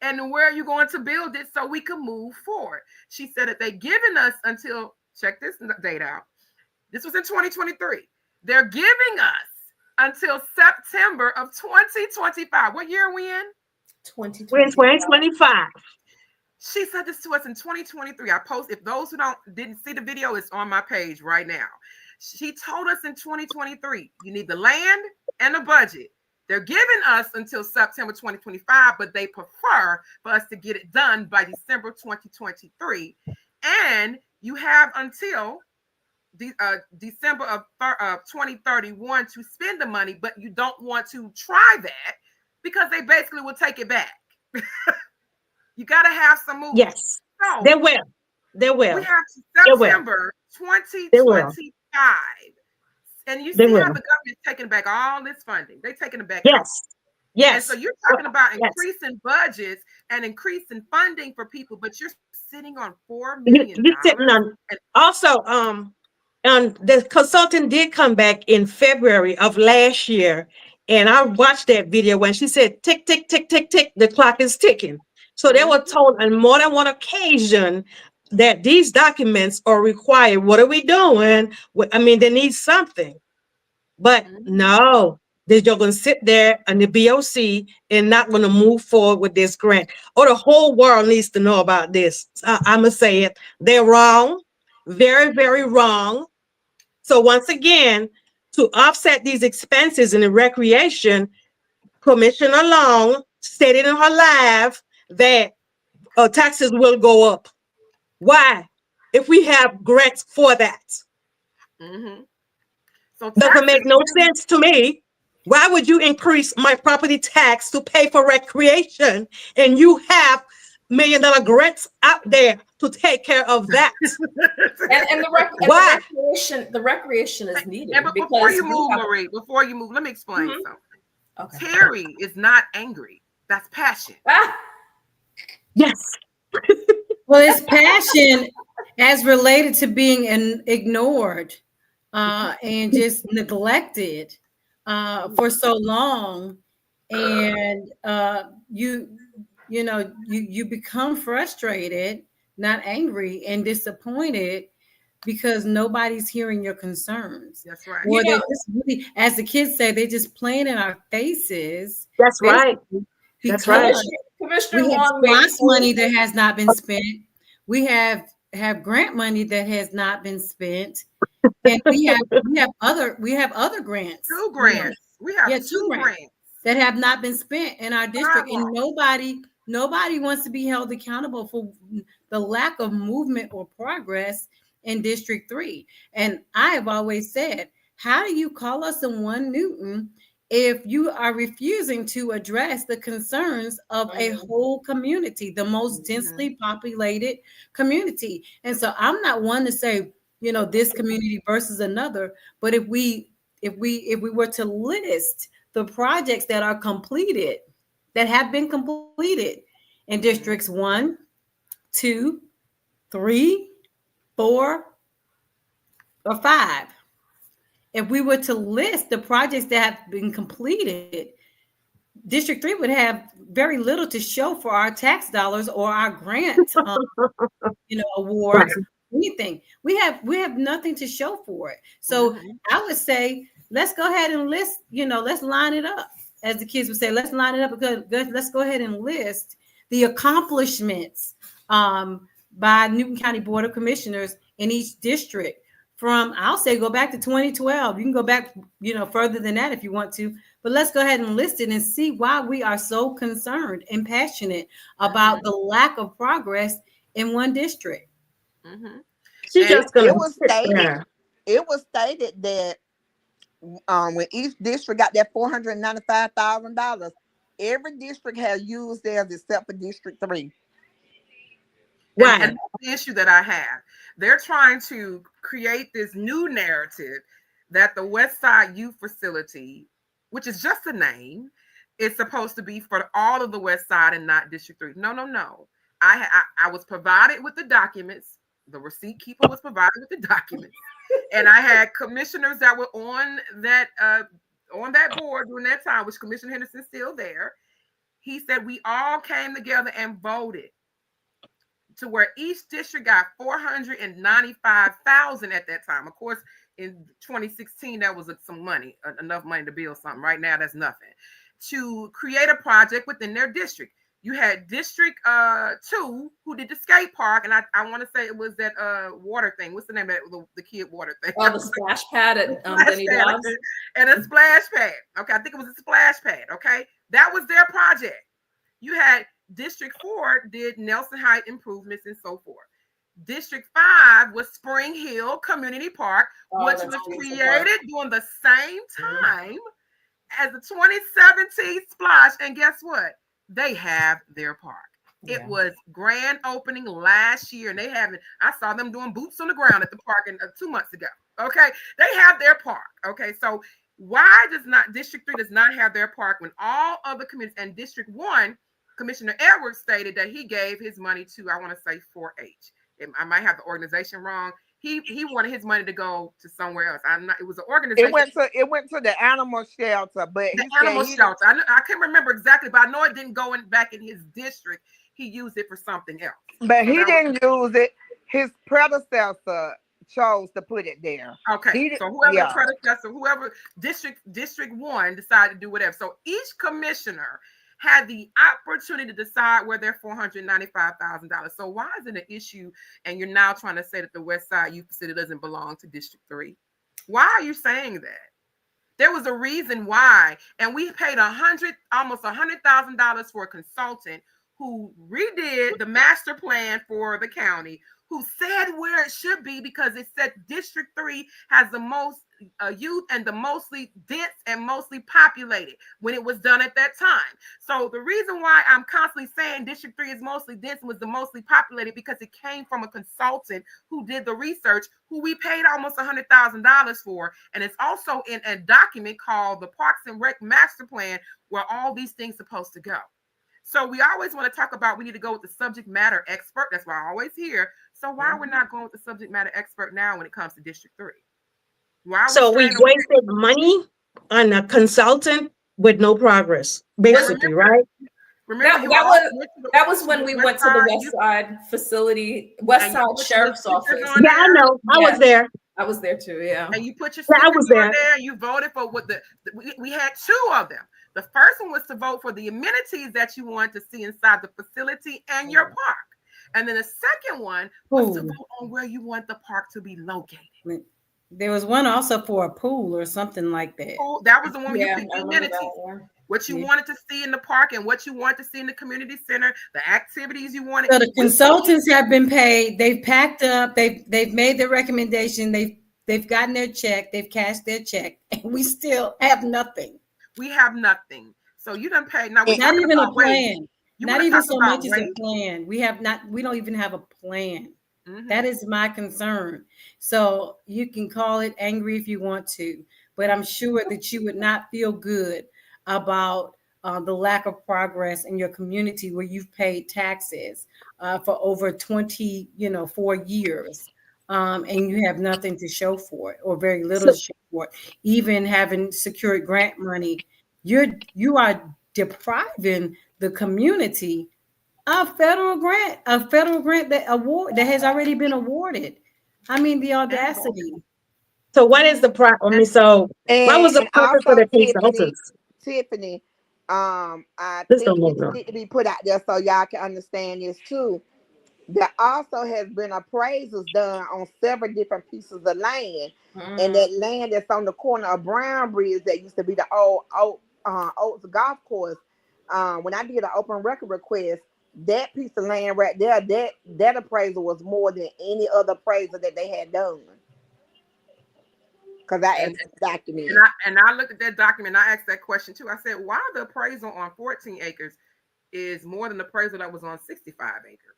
and where are you going to build it so we can move forward. She said that they've given us until, check this date out. This was in 2023. They're giving us until September of 2025. What year are we in? 2025. She said this to us in 2023. I post, if those who didn't see the video, it's on my page right now. She told us in 2023, you need the land and the budget. They're giving us until September 2025, but they prefer for us to get it done by December 2023. And you have until December of 2031 to spend the money, but you don't want to try that because they basically will take it back. You got to have some movement. Yes, so they will. They will. We have September 2025. And you see how the government's taking back all this funding. They're taking it back. Yes. Yes. And so you're talking about increasing budgets and increasing funding for people, but you're sitting on $4 million. You're sitting on. Also, and the consultant did come back in February of last year, and I watched that video when she said, tick, tick, tick, tick, tick, the clock is ticking. So they were told on more than one occasion that these documents are required. What are we doing? I mean, they need something. But no, they're just going to sit there on the BOC and not going to move forward with this grant. Or the whole world needs to know about this. I'm going to say it. They're wrong. Very, very wrong. So once again, to offset these expenses in the recreation, Commissioner Long stated in her live that taxes will go up. Why? If we have grants for that. So doesn't make no sense to me. Why would you increase my property tax to pay for recreation and you have million grants out there to take care of that. And the recreation is needed. But before you move, Marie, before you move, let me explain something. Okay. Terry is not angry. That's passion. Yes. Well, it's passion as related to being ignored and just neglected for so long, and you become frustrated, not angry, and disappointed because nobody's hearing your concerns. That's right. Or they just really, as the kids say, they're just playing in our faces. That's right. That's right. Commissioner We have SPLOST money that has not been spent. We have grant money that has not been spent, and we have other grants. Two grants. We have two grants that have not been spent in our district, and nobody wants to be held accountable for the lack of movement or progress in District 3. And I have always said, how do you call us in 1 Newton if you are refusing to address the concerns of a whole community, the most densely populated community? And so I'm not one to say, this community versus another, but if we were to list the projects that are completed, that have been completed in districts 1, 2, 3, 4, or 5, if we were to list the projects that have been completed, District 3 would have very little to show for our tax dollars or our grant, awards, anything. We have nothing to show for it. So I would say, let's go ahead and list, let's line it up. As the kids would say, let's line it up, because let's go ahead and list the accomplishments by Newton County Board of Commissioners in each district. From, I'll say, go back to 2012. You can go back, further than that if you want to, but let's go ahead and list it and see why we are so concerned and passionate about the lack of progress in one district. It was stated that when each district got that $495,000, every district has used theirs except for District 3. Right. And that's the issue that I have. They're trying to create this new narrative that the West Side Youth Facility, which is just a name, is supposed to be for all of the West Side and not District 3. No. I was provided with the documents. The receipt keeper was provided with the documents. And I had commissioners that were on that board during that time, which Commissioner Henderson's still there. He said we all came together and voted to where each district got $495,000 at that time. Of course, in 2016, that was some money, enough money to build something. Right now, that's nothing. To create a project within their district. You had District 2 who did the skate park, and I want to say it was that water thing. What's the name of it? The kid water thing? Oh, the splash pad at Denny Dobbs. And a splash pad. Okay, I think it was a splash pad. Okay, that was their project. You had District 4 did Nelson Heights improvements and so forth. District 5 was Spring Hill Community Park, which was created during the same time as the 2017 splash. And guess what? They have their park. It was grand opening last year, and I saw them doing boots on the ground at the park 2 months ago. Okay, they have their park. Okay, so why does not District 3 does not have their park when all other communities, and District 1, Commissioner Edwards stated that he gave his money to, I want to say 4-H. I might have the organization wrong. He wanted his money to go to somewhere else. It was an organization. It went to the animal shelter, but the animal shelter. I can't remember exactly, but I know it didn't go back in his district. He used it for something else. But he didn't use it. His predecessor chose to put it there. Okay, so whoever the predecessor, whoever District 1 decided to do whatever. So each commissioner had the opportunity to decide where their $495,000. So why is it an issue? And you're now trying to say that the West Side Youth Facility doesn't belong to District 3. Why are you saying that? There was a reason why, and we paid almost $100,000 for a consultant who redid the master plan for the county, who said where it should be, because it said District 3 has the most youth and the mostly dense and mostly populated when it was done at that time. So the reason why I'm constantly saying District 3 is mostly dense and was the mostly populated, because it came from a consultant who did the research, who we paid almost $100,000 for. And it's also in a document called the Parks and Rec Master Plan, where all these things are supposed to go. So we always want to talk about, we need to go with the subject matter expert. That's why I always hear. So why are we not going with the subject matter expert now when it comes to District 3? So we wasted money on a consultant with no progress, basically, right? Remember, that was when we went to the West Side facility, West Side Sheriff's Office. Yeah, I know. I was there. I was there too. Yeah. And you put your stickers on there. You voted for what we had two of them. The first one was to vote for the amenities that you want to see inside the facility and your park. And then the second one was to vote on where you want the park to be located. There was one also for a pool or something like that. That was the one you picked the amenities. What you wanted to see in the park and what you want to see in the community center, the activities you wanted. So the consultants have been paid. They've packed up. They've made their recommendation. They've gotten their check. They've cashed their check, and we still have nothing. We have nothing. So you done paid. Now, not even a plan. Not even so much as a plan. We don't even have a plan. Mm-hmm. That is my concern. So you can call it angry if you want to, but I'm sure that you would not feel good about the lack of progress in your community where you've paid taxes for over 4 years. And you have nothing to show for it, or very little to show for it. Even having secured grant money, you are depriving the community a federal grant that has already been awarded. I mean, the audacity. So what is the problem? So what was the purpose for the consultants? Tiffany, I think it needs to be put out there so y'all can understand this too. There also has been appraisals done on several different pieces of land, and that land that's on the corner of Brown Bridge that used to be the old Oaks golf course. When I did an open record request, that piece of land right there, that appraisal was more than any other appraisal that they had done. Because I asked the document. And I looked at that document, and I asked that question too. I said, why the appraisal on 14 acres is more than the appraisal that was on 65 acres?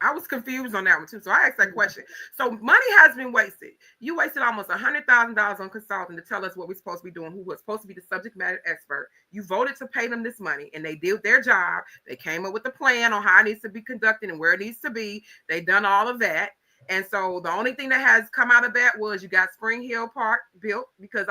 I was confused on that one too. So I asked that question. So money has been wasted. You wasted almost $100,000 on consulting to tell us what we're supposed to be doing, who was supposed to be the subject matter expert. You voted to pay them this money, and they did their job. They came up with a plan on how it needs to be conducted and where it needs to be. They done all of that. And so the only thing that has come out of that was you got Spring Hill Park built because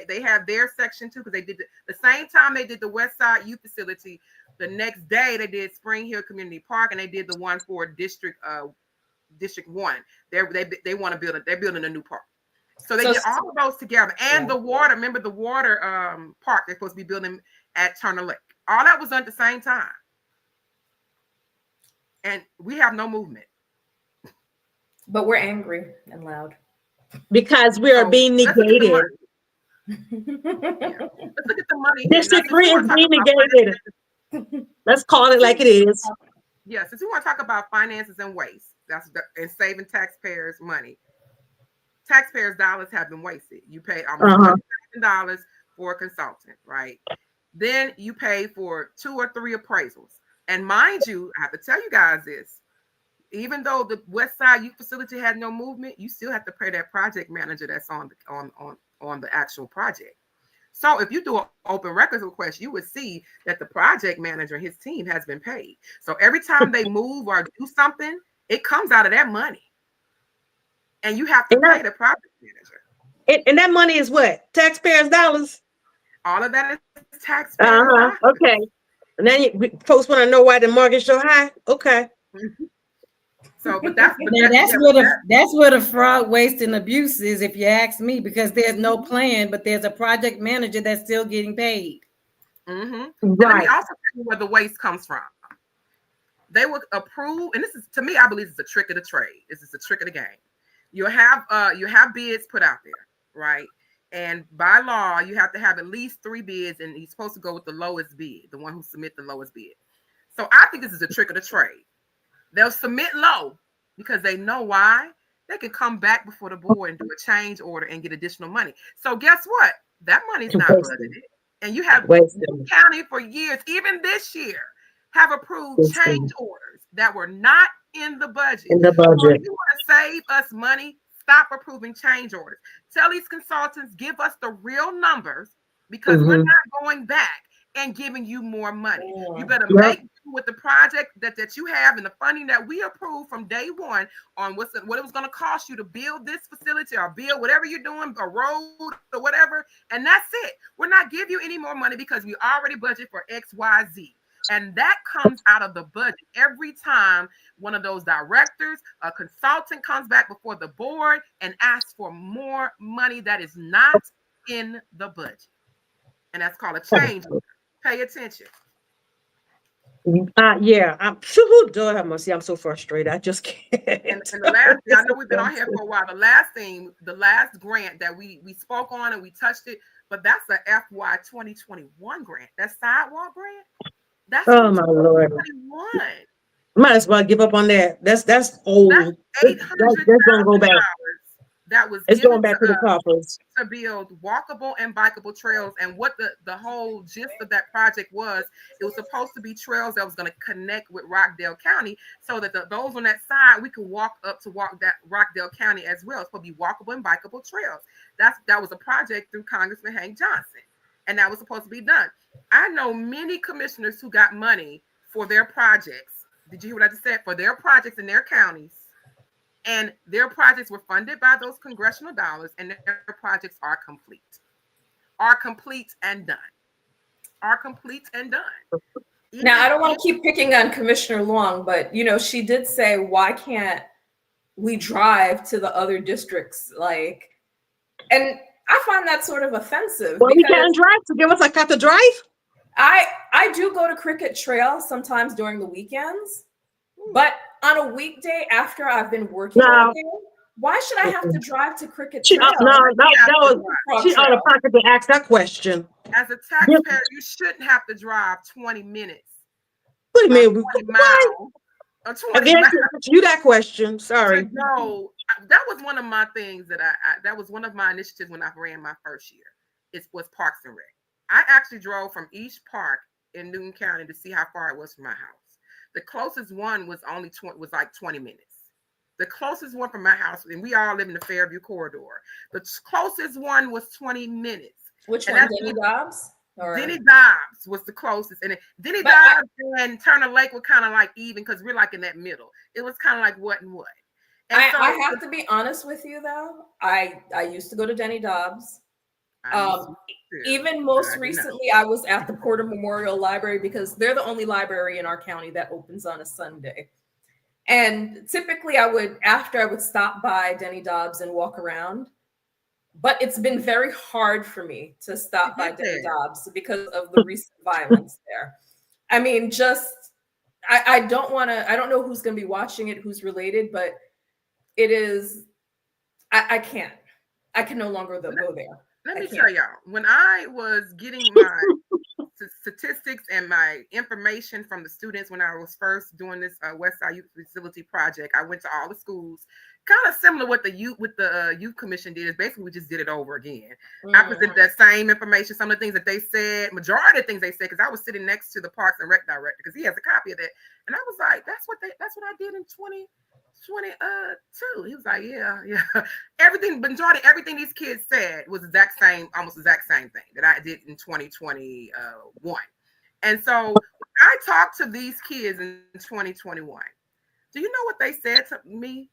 they have their section too, because they did the same time they did the West Side Youth Facility. The next day they did Spring Hill Community Park, and they did the one for District 1. They want to build it. They're building a new park. So they did all of those together. And the water, remember the water park they're supposed to be building at Turner Lake. All that was done at the same time. And we have no movement. But we're angry and loud. Because we are being negated. Let's look at the money. District 3 is being negated. Let's call it like it is. Yeah, since we want to talk about finances and waste, and saving taxpayers' money. Taxpayers' dollars have been wasted. You paid almost $100,000 for a consultant, right? Then you pay for 2 or 3 appraisals. And mind you, I have to tell you guys this. Even though the West Side Youth Facility had no movement, you still have to pay that project manager that's on the actual project. So if you do an open records request, you would see that the project manager and his team has been paid. So every time they move or do something, it comes out of that money. And you have to pay the project manager. And that money is what? Taxpayers' dollars? All of that is taxpayers' dollars. Okay. And then folks want to know why the mortgage so high? Okay. Mm-hmm. So, but that's where the fraud, waste, and abuse is, if you ask me, because there's no plan, but there's a project manager that's still getting paid. Mm-hmm. Let me also tell you where the waste comes from. They will approve, and this is, to me, I believe it's a trick of the trade. This is a trick of the game. You have bids put out there, right? And by law, you have to have at least 3 bids, and you're supposed to go with the lowest bid, the one who submit the lowest bid. So I think this is a trick of the trade. They'll submit low because they know why. they can come back before the board and do a change order and get additional money. So guess what? That money's not budgeted. And you have county for years, even this year, have approved change orders that were not in the budget. In the budget. So if you want to save us money, stop approving change orders. Tell these consultants, give us the real numbers, because we're not going back and giving you more money. You better make with the project that you have and the funding that we approved from day one on what it was going to cost you to build this facility or build whatever you're doing, a road or whatever. And that's it. We're not giving you any more money because we already budget for X, Y, Z. And that comes out of the budget. Every time one of those directors, a consultant comes back before the board and asks for more money that is not in the budget. And that's called a change order. Pay attention. Yeah, I'm so frustrated. I just can't. And the last thing, I know we've been on here for a while. The last grant that we spoke on and we touched it, but that's a FY 2021 grant. That sidewalk grant. That's my Lord. Might as well give up on that. That's old. That's gonna go back. That was going back to the coffers to build walkable and bikeable trails. And what the whole gist of that project was, it was supposed to be trails that was going to connect with Rockdale County, so that those on that side, we could walk up to that Rockdale County as well. It's supposed to be walkable and bikeable trails. That was a project through Congressman Hank Johnson, and that was supposed to be done. I know many commissioners who got money for their projects. Did you hear what I just said? For their projects in their counties. And their projects were funded by those congressional dollars, and their projects are complete and done. Now, I don't want to keep picking on Commissioner Long, but she did say, why can't we drive to the other districts? And I find that sort of offensive. Well, we can't drive to give us a cut to drive. I do go to Cricket Trail sometimes during the weekends, but on a weekday after I've been working all day, why should I have to drive to Cricket Trail? She out of pocket to ask that question. As a taxpayer, you shouldn't have to drive 20 minutes. Wait a minute. 20 miles. Or 20 miles. You that question. Sorry. No, that was one of my things that was one of my initiatives when I ran my first year. It was Parks and Rec. I actually drove from each park in Newton County to see how far it was from my house. The closest one was like 20 minutes. The closest one from my house, and we all live in the Fairview corridor. The closest one was 20 minutes. Which one? Denny Dobbs? Denny Dobbs was the closest. And Denny Dobbs and Turner Lake were kind of like even, because we're like in that middle. It was kind of like what and what. And I have to be honest with you though. I used to go to Denny Dobbs. Even most recently, I was at the Porter Memorial Library because they're the only library in our county that opens on a Sunday. And typically I would stop by Denny Dobbs and walk around. But it's been very hard for me to stop by Denny Dobbs because of the recent violence there. I mean, I don't know who's going to be watching it, who's related, but it is, I can no longer go there. Let me tell y'all, when I was getting my statistics and my information from the students when I was first doing this Westside Youth Facility project, I went to all the schools, kind of similar what the youth commission did. Is basically we just did it over again. I presented that same information, some of the things that they said, majority of the things they said, because I was sitting next to the Parks and Rec director because he has a copy of that, and I was like, that's what I did in 2022. He was like, yeah. Everything these kids said was almost exact same thing that I did in 2021. And so I talked to these kids in 2021. Do you know what they said to me?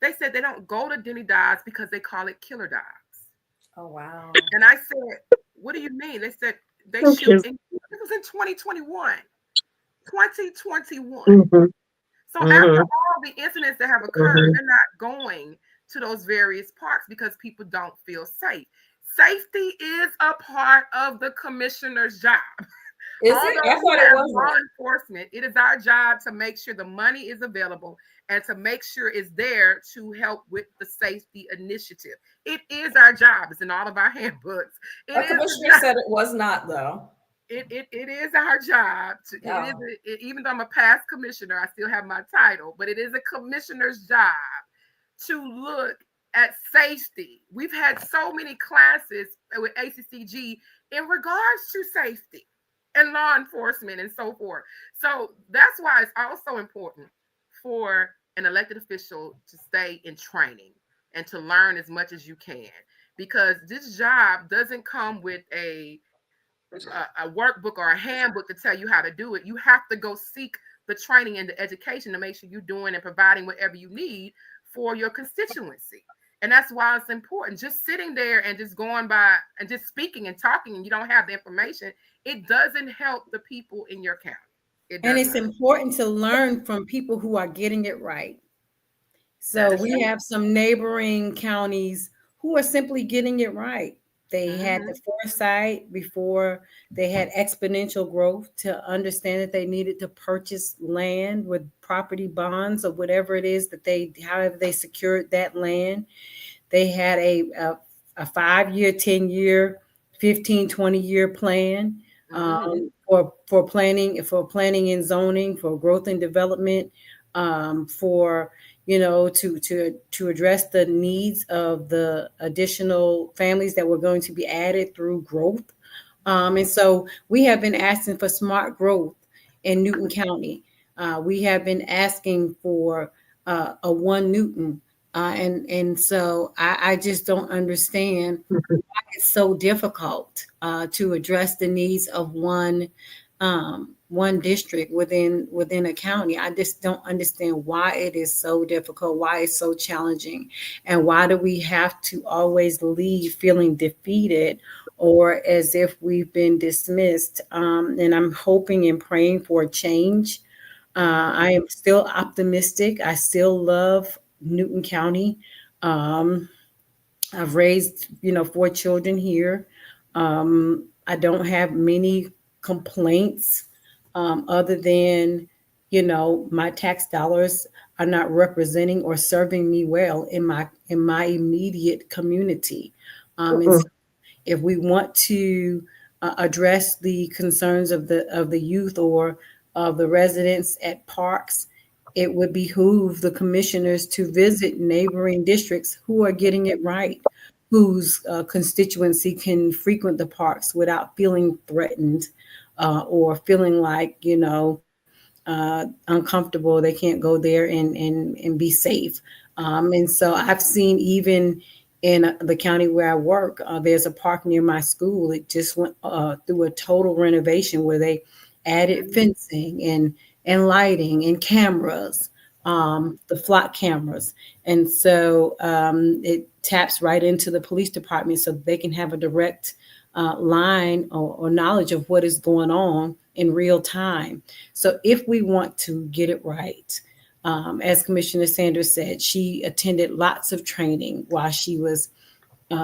They said they don't go to Denny Dobbs because they call it Killer Dobbs. Oh, wow. And I said, what do you mean? They said they shoot. It was in 2021. 2021. Mm-hmm. So after all the incidents that have occurred, they're not going to those various parks because people don't feel safe. Safety is a part of the commissioner's job. Is it? I thought it was law enforcement. It is our job to make sure the money is available and to make sure it's there to help with the safety initiative. It is our job. It's in all of our handbooks. The commissioner said it was not, though. It is our job to, even though I'm a past commissioner, I still have my title, but it is a commissioner's job to look at safety. We've had so many classes with ACCG in regards to safety and law enforcement and so forth. So that's why it's also important for an elected official to stay in training and to learn as much as you can, because this job doesn't come with a workbook or a handbook to tell you how to do it. You have to go seek the training and the education to make sure you're doing and providing whatever you need for your constituency. And that's why it's important. Just sitting there and just going by and just speaking and talking and you don't have the information, it doesn't help the people in your county. And it's important to learn from people who are getting it right. So we have some neighboring counties who are simply getting it right. They had the foresight before they had exponential growth to understand that they needed to purchase land with property bonds or whatever it is that however they secured that land. They had a 5-year, 10-year, 15, 20-year plan for planning and zoning, for growth and development, for to address the needs of the additional families that were going to be added through growth. And so we have been asking for smart growth in Newton County. We have been asking for a 1 Newton. And so I just don't understand why it's so difficult to address the needs of one district within a county. I just don't understand why it is so difficult, why it's so challenging, and why do we have to always leave feeling defeated or as if we've been dismissed. And I'm hoping and praying for a change. I am still optimistic. I still love Newton County. I've raised 4 children here. I don't have many complaints other than my tax dollars are not representing or serving me well in my immediate community. And so if we want to address the concerns of the youth or of the residents at parks, it would behoove the commissioners to visit neighboring districts who are getting it right, whose constituency can frequent the parks without feeling threatened or feeling like, uncomfortable. They can't go there and be safe. And so I've seen even in the county where I work, there's a park near my school. It just went through a total renovation where they added fencing and lighting and cameras, the flock cameras. And so it taps right into the police department so they can have a direct line or knowledge of what is going on in real time. So if we want to get it right, as Commissioner Sanders said, she attended lots of training while she was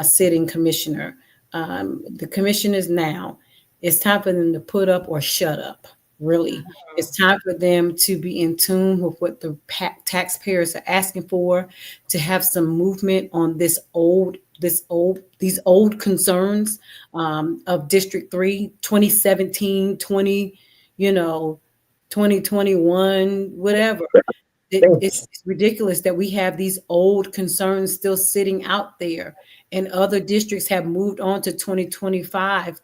sitting commissioner. The commissioners now, it's time for them to put up or shut up. Really, it's time for them to be in tune with what the taxpayers are asking for, to have some movement on these old concerns of District 3, 2017, 2021, whatever. It's ridiculous that we have these old concerns still sitting out there, and other districts have moved on to 2025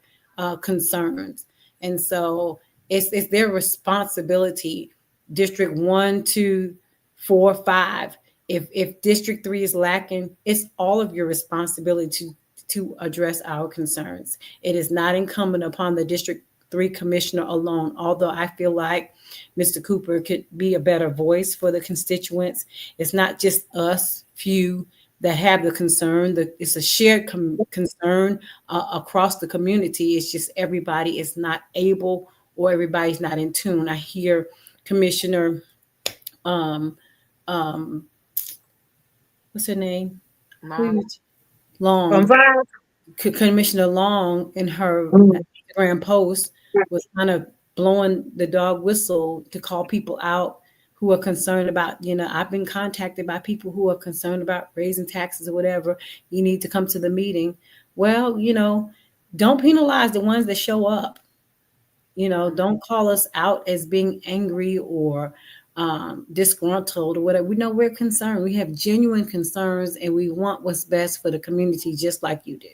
concerns. And so it's their responsibility. District 1, 2, 4, 5. If District 3 is lacking, it's all of your responsibility to address our concerns. It is not incumbent upon the District 3 commissioner alone, although I feel like Mr. Cooper could be a better voice for the constituents. It's not just us few that have the concern. It's a shared concern across the community. It's just everybody is not able or everybody's not in tune. I hear Commissioner, what's her name? Long. Commissioner Long in her Instagram post was kind of blowing the dog whistle to call people out who are concerned about, I've been contacted by people who are concerned about raising taxes or whatever. You need to come to the meeting. Well, don't penalize the ones that show up. Don't call us out as being angry or disgruntled or whatever. We know we're concerned. We have genuine concerns, and we want what's best for the community, just like you do.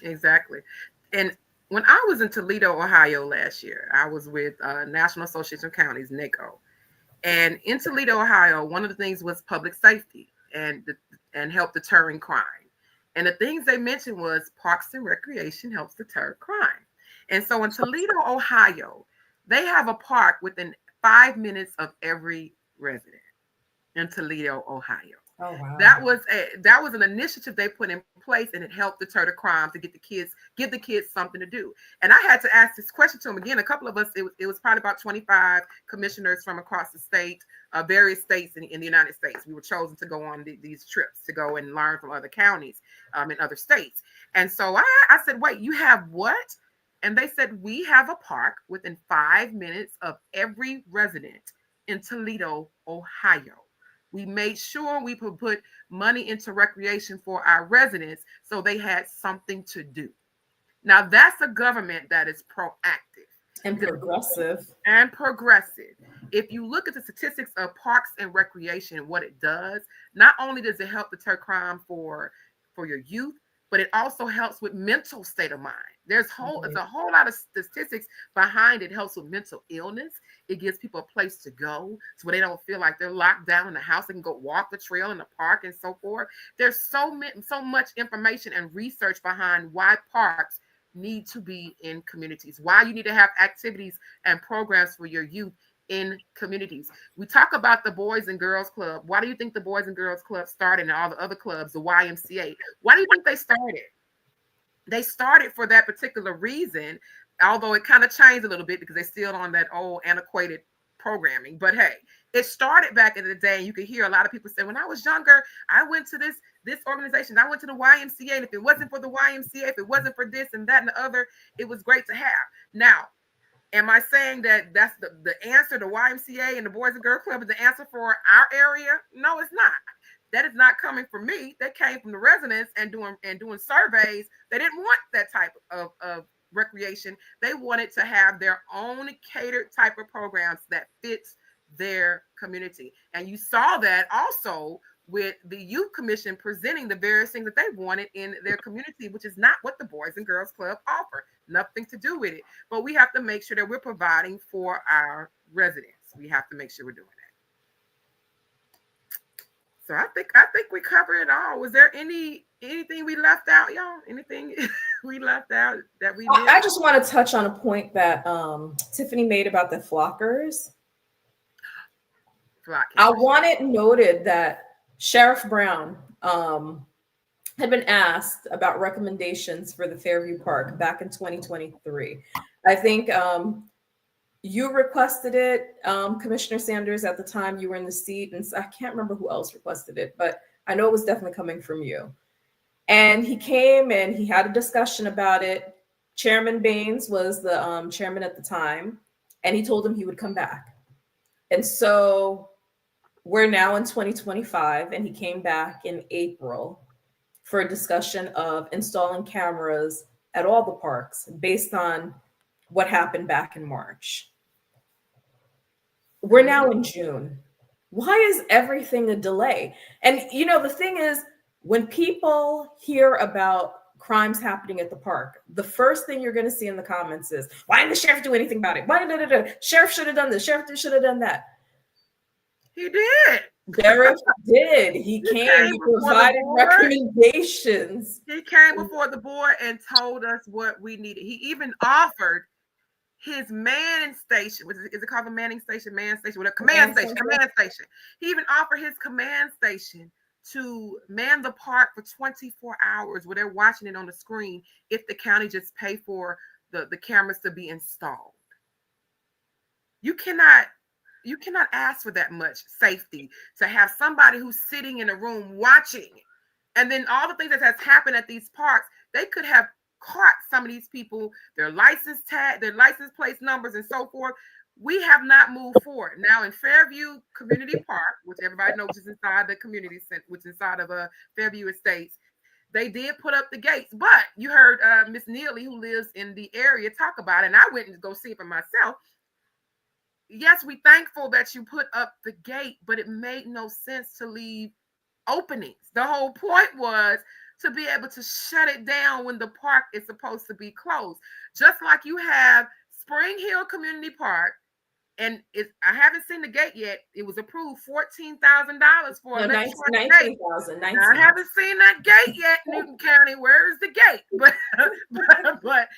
Exactly. And when I was in Toledo, Ohio last year, I was with National Association of Counties, NACO. And in Toledo, Ohio, one of the things was public safety and help deterring crime. And the things they mentioned was parks and recreation helps deter crime. And so in Toledo, Ohio, they have a park within 5 minutes of every resident in Toledo, Ohio. Oh wow. That was an initiative they put in place, and it helped deter the crime to give the kids something to do. And I had to ask this question to them again. A couple of us, it was probably about 25 commissioners from across the state, various states in the United States. We were chosen to go on these trips to go and learn from other counties in other states. And so I said, wait, you have what? And they said, we have a park within 5 minutes of every resident in Toledo, Ohio. We made sure we put money into recreation for our residents so they had something to do. Now, that's a government that is proactive and progressive. And progressive. If you look at the statistics of parks and recreation and what it does, not only does it help deter crime for your youth, but it also helps with mental state of mind. It's a whole lot of statistics behind it. It helps with mental illness. It gives people a place to go so they don't feel like they're locked down in the house. They can go walk the trail in the park and so forth. There's so much information and research behind why parks need to be in communities, why you need to have activities and programs for your youth in communities. We talk about the Boys and Girls Club. Why do you think the Boys and Girls Club started and all the other clubs, the YMCA? Why do you think they started? They started for that particular reason, although it kind of changed a little bit because they're still on that old antiquated programming. But hey, it started back in the day. And you could hear a lot of people say, when I was younger, I went to this organization. I went to the YMCA. And if it wasn't for the YMCA, if it wasn't for this and that and the other, it was great to have. Now, am I saying that that's the answer? The YMCA and the Boys and Girls Club is the answer for our area? No, it's not. That is not coming from me. That came from the residents and doing surveys. They didn't want that type of recreation. They wanted to have their own catered type of programs that fits their community. And you saw that also with the Youth Commission presenting the various things that they wanted in their community, which is not what the Boys and Girls Club offer. Nothing to do with it. But we have to make sure that we're providing for our residents. We have to make sure we're doing that. So I think we covered it all. Was there anything we left out, y'all? Anything we left out that we did? I just want to touch on a point that Tiffany made about the flockers. I want it noted that Sheriff Brown had been asked about recommendations for the Fairview Park back in 2023. I think you requested it, Commissioner Sanders, at the time you were in the seat, and I can't remember who else requested it, but I know it was definitely coming from you. And he came and he had a discussion about it. Chairman Baines was the chairman at the time, and he told him he would come back. And so we're now in 2025, and he came back in April for a discussion of installing cameras at all the parks based on what happened back in March. We're now in June. Why is everything a delay? And the thing is, when people hear about crimes happening at the park, the first thing you're going to see in the comments is, why didn't the sheriff do anything about it? Why did sheriff should have done this? Sheriff should have done that. He did. Sheriff did. He came. He provided recommendations. He came before the board and told us what we needed. He even offered his manning station. Is it called a manning station? Man station? Whatever. Command station. He even offered his command station to man the park for 24 hours where they're watching it on the screen if the county just pay for the cameras to be installed. You cannot ask for that much safety to have somebody who's sitting in a room watching. And then all the things that has happened at these parks, they could have caught some of these people, their license tag, their license plate numbers and so forth. We have not moved forward. Now in Fairview Community Park, which everybody knows is inside the community center, which is inside of Fairview Estates, they did put up the gates. But you heard Miss Neely, who lives in the area, talk about it, and I went and go see it for myself. yes, we thankful that you put up the gate, but it made no sense to leave openings. The whole point was to be able to shut it down when the park is supposed to be closed. Just like you have Spring Hill Community Park, and I haven't seen the gate yet. It was approved $14,000 for no, electronic 19,000. gate. I haven't seen that gate yet, Newton County. Where is the gate? But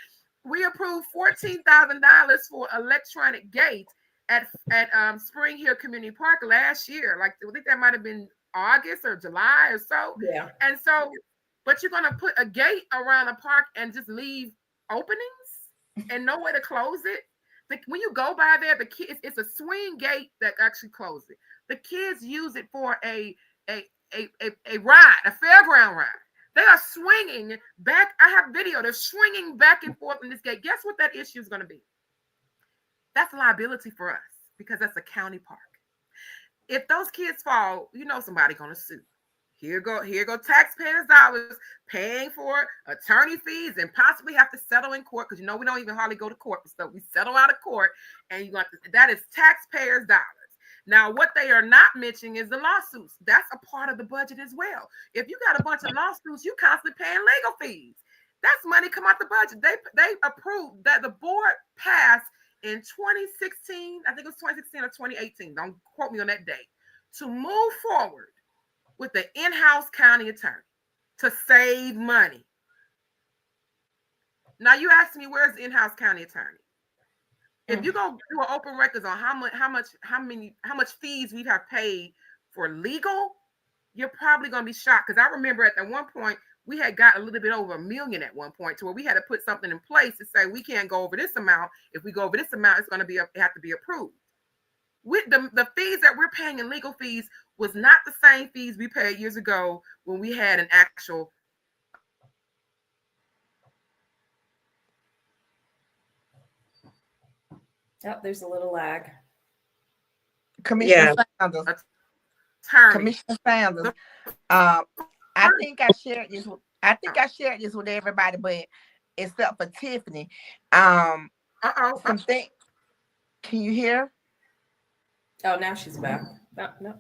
we approved $14,000 for electronic gates at Spring Hill Community Park last year. Like, I think that might have been August or July or so. Yeah. And so, but you're gonna put a gate around a park and just leave openings and no way to close it. When you go by there, the kids, it's a swing gate that actually closes it. The kids use it for a ride, a fairground ride. They are swinging back. I have video. They're swinging back and forth in this gate. Guess what that issue is going to be? That's a liability for us because that's a county park. If those kids fall, you know somebody's going to sue. Here go taxpayers' dollars paying for attorney fees and possibly have to settle in court, because you know we don't even hardly go to court for stuff. We settle out of court, and that is taxpayers' dollars. Now, what they are not mentioning is the lawsuits. That's a part of the budget as well. If you got a bunch of lawsuits, you constantly paying legal fees. That's money come out the budget. They approved that, the board passed in 2016. I think it was 2016 or 2018. Don't quote me on that date. To move forward with the in-house county attorney to save money. Now you ask me, where's the in-house county attorney? If you go do an open records on how much fees we have paid for legal, you're probably gonna be shocked. Because I remember at one point we had got a little bit over $1 million at one point, to where we had to put something in place to say we can't go over this amount. If we go over this amount, it's gonna be have to be approved. With the fees that we're paying in legal fees was not the same fees we paid years ago when we had an actual. Oh, there's a little lag. Commissioner Sanders. Commissioner Sanders. I think I shared this. I think I shared this with everybody, but except for Tiffany. Something. Can you hear? Oh, now she's back. No.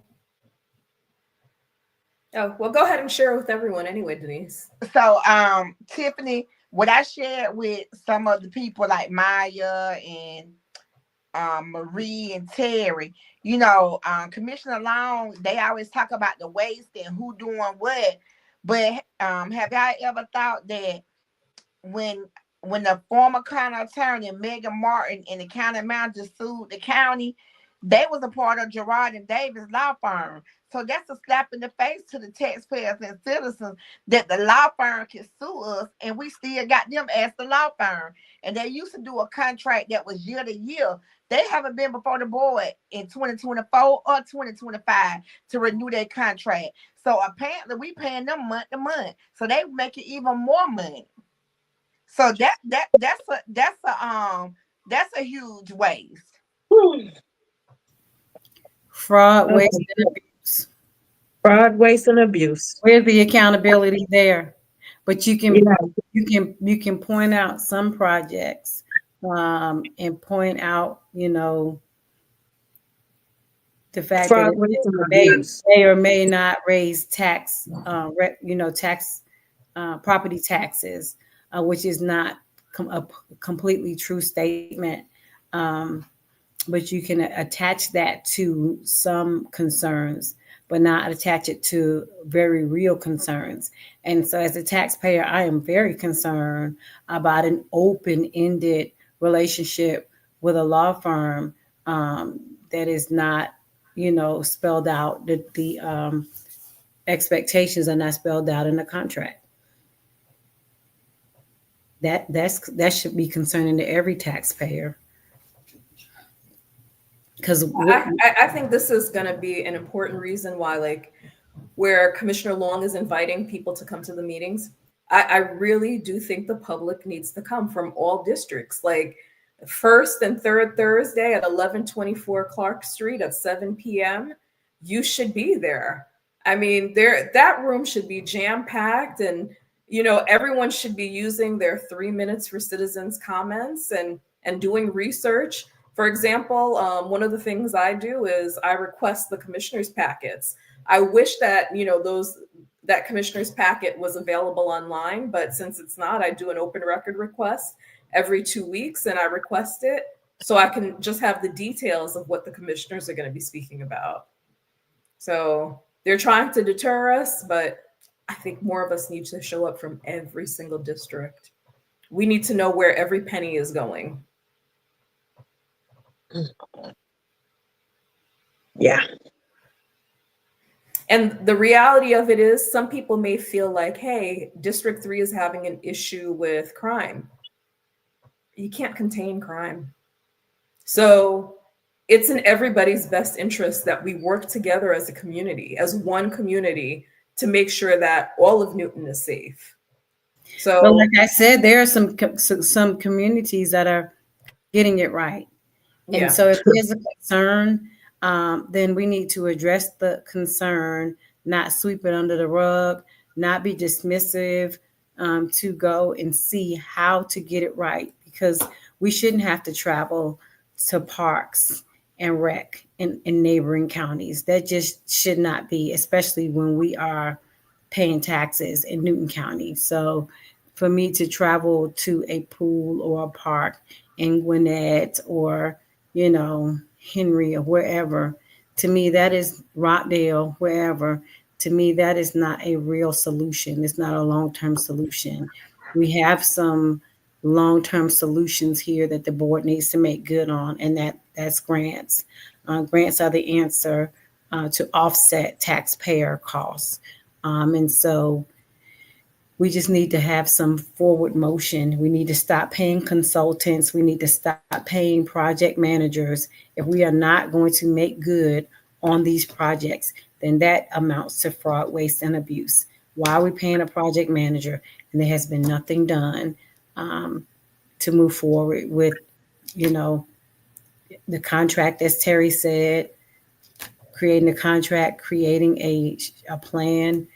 Oh, well, go ahead and share with everyone anyway, Denise. So, Tiffany, what I shared with some of the people like Maya and Marie and Terry, you know, Commissioner Long, they always talk about the waste and who doing what. But have y'all ever thought that when the former county attorney Megan Martin and the county manager sued the county, they was a part of Gerard and Davis law firm. So that's a slap in the face to the taxpayers and citizens that the law firm can sue us and we still got them as the law firm. And they used to do a contract that was year to year. They haven't been before the board in 2024 or 2025 to renew their contract. So apparently we paying them month to month. So they making even more money. So that's a huge waste. Fraud, waste, and abuse. Fraud, waste, and abuse. Where's the accountability there? But you can point out some projects and point out, you know, the fact Fraud, that waste, and it abuse. may or may not raise property taxes, which is not a completely true statement. But you can attach that to some concerns, but not attach it to very real concerns. And so as a taxpayer, I am very concerned about an open-ended relationship with a law firm that is not, you know, spelled out, that the expectations are not spelled out in the contract. That should be concerning to every taxpayer. Because I think this is going to be an important reason why, like, where Commissioner Long is inviting people to come to the meetings, I really do think the public needs to come from all districts. Like, first and third Thursday at 1124 Clark Street at 7 p.m., you should be there. I mean, that room should be jam-packed, and, you know, everyone should be using their 3 minutes for citizens' comments and doing research For example, one of the things I do is I request the commissioner's packets. I wish that, that commissioner's packet was available online, but since it's not, I do an open record request every 2 weeks and I request it so I can just have the details of what the commissioners are going to be speaking about. So they're trying to deter us, but I think more of us need to show up from every single district. We need to know where every penny is going. Yeah. And the reality of it is, some people may feel like, hey, District 3 is having an issue with crime. You can't contain crime. So it's in everybody's best interest that we work together as a community, as one community, to make sure that all of Newton is safe. So, well, like I said, there are some communities that are getting it right. And so if there's a concern, then we need to address the concern, not sweep it under the rug, not be dismissive, to go and see how to get it right, because we shouldn't have to travel to parks and rec in neighboring counties. That just should not be, especially when we are paying taxes in Newton County. So for me to travel to a pool or a park in Gwinnett or, Henry or wherever, to me, that is Rockdale, wherever, to me, that is not a real solution. It's not a long-term solution. We have some long-term solutions here that the board needs to make good on, and that's grants. Grants are the answer to offset taxpayer costs. And so we just need to have some forward motion. We need to stop paying consultants. We need to stop paying project managers. If we are not going to make good on these projects, then that amounts to fraud, waste, and abuse. Why are we paying a project manager and there has been nothing done to move forward with, the contract, as Terry said, creating a contract, creating a plan,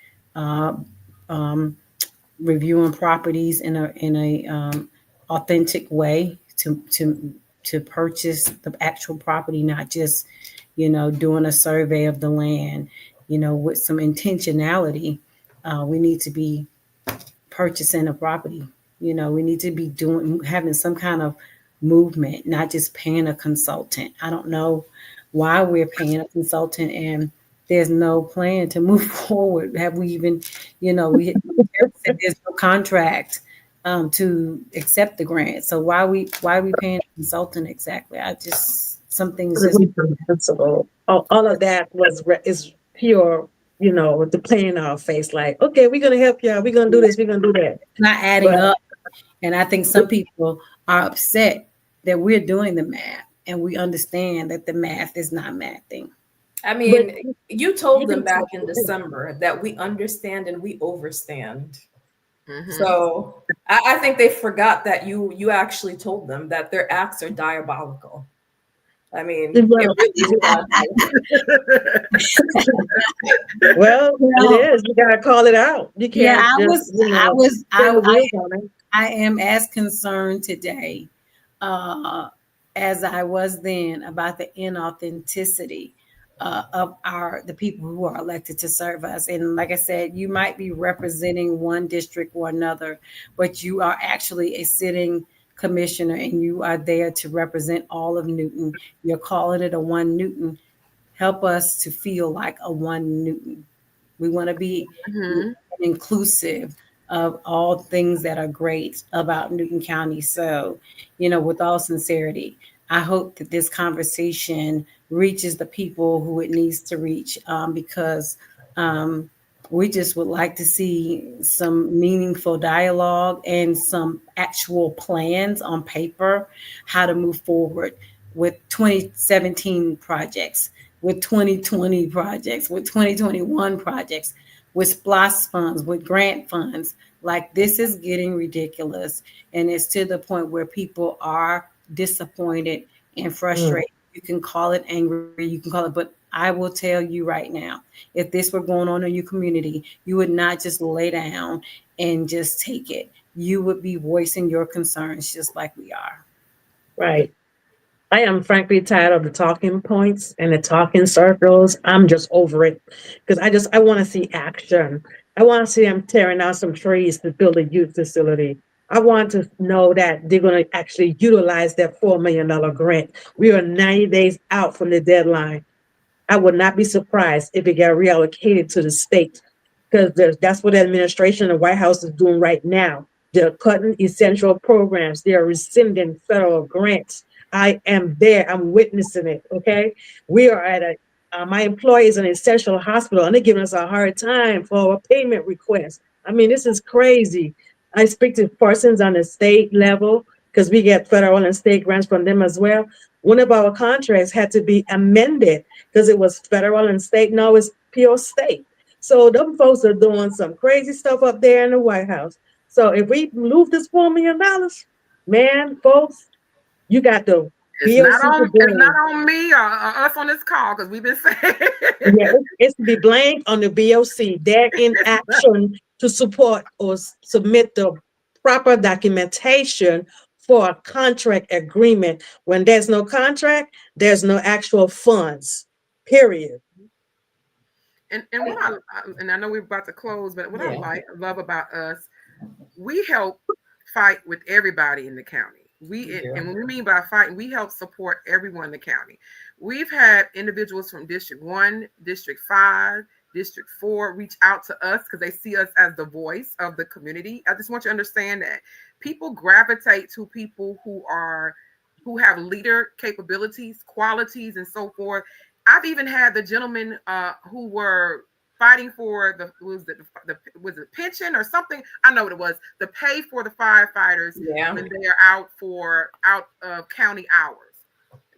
reviewing properties in a authentic way to purchase the actual property, not just, doing a survey of the land, with some intentionality. We need to be purchasing a property. We need to be having some kind of movement, not just paying a consultant. I don't know why we're paying a consultant and there's no plan to move forward. Have we even, we said there's no contract to accept the grant. So why are we paying a consultant exactly? Some things just principle. All of that is pure, the play in our face. Like, okay, we're gonna help y'all. We're gonna do this. We're gonna do that. Not adding up. And I think some people are upset that we're doing the math, and we understand that the math is not mathing. I mean, you told them back in December that we understand and we overstand. Mm-hmm. So I think they forgot that you actually told them that their acts are diabolical. I mean, well, it is. You gotta call it out. You can't. I am as concerned today as I was then about the inauthenticity of the people who are elected to serve us. And like I said, you might be representing one district or another, but you are actually a sitting commissioner and you are there to represent all of Newton. You're calling it a one Newton. Help us to feel like a one Newton. We want to be inclusive of all things that are great about Newton County. So, with all sincerity, I hope that this conversation reaches the people who it needs to reach, because we just would like to see some meaningful dialogue and some actual plans on paper, how to move forward with 2017 projects, with 2020 projects, with 2021 projects, with SPLOST funds, with grant funds. Like, this is getting ridiculous. And it's to the point where people are disappointed and frustrated. You can call it angry, you can call it, but I will tell you right now, if this were going on in your community, you would not just lay down and just take it. You would be voicing your concerns just like we are. Right. I am frankly tired of the talking points and the talking circles. I'm just over it because I want to see action. I want to see them tearing down some trees to build a youth facility. I want to know that they're going to actually utilize that $4 million grant. We are 90 days out from the deadline. I would not be surprised if it got reallocated to the state because that's what the administration and the White House is doing right now. They're cutting essential programs. They are rescinding federal grants. I am there. I'm witnessing it. Okay. We are at my employee is an essential hospital and they're giving us a hard time for our payment request. I mean, this is crazy. I speak to persons on the state level because we get federal and state grants from them as well. One of our contracts had to be amended because it was federal and state. Now it's pure state. So them folks are doing some crazy stuff up there in the White House. So if we move this $4 million, man, folks, you got the BOC to It's not blame. on me or us on this call because we've been saying Yeah, it's to be blamed on the BOC. They're in action to support or submit the proper documentation for a contract agreement. When there's no contract, there's no actual funds. Period. and what and I know we're about to close, but what I love about us, we help fight with everybody in the county. And when we mean by fighting, we help support everyone in the county. We've had individuals from District 1, District 5, District 4 reach out to us because they see us as the voice of the community. I just want you to understand that people gravitate to people who have leader capabilities, qualities, and so forth. I've even had the gentlemen who were fighting for was it pension or something? I know what it was. The pay for the firefighters when they are out of county hours.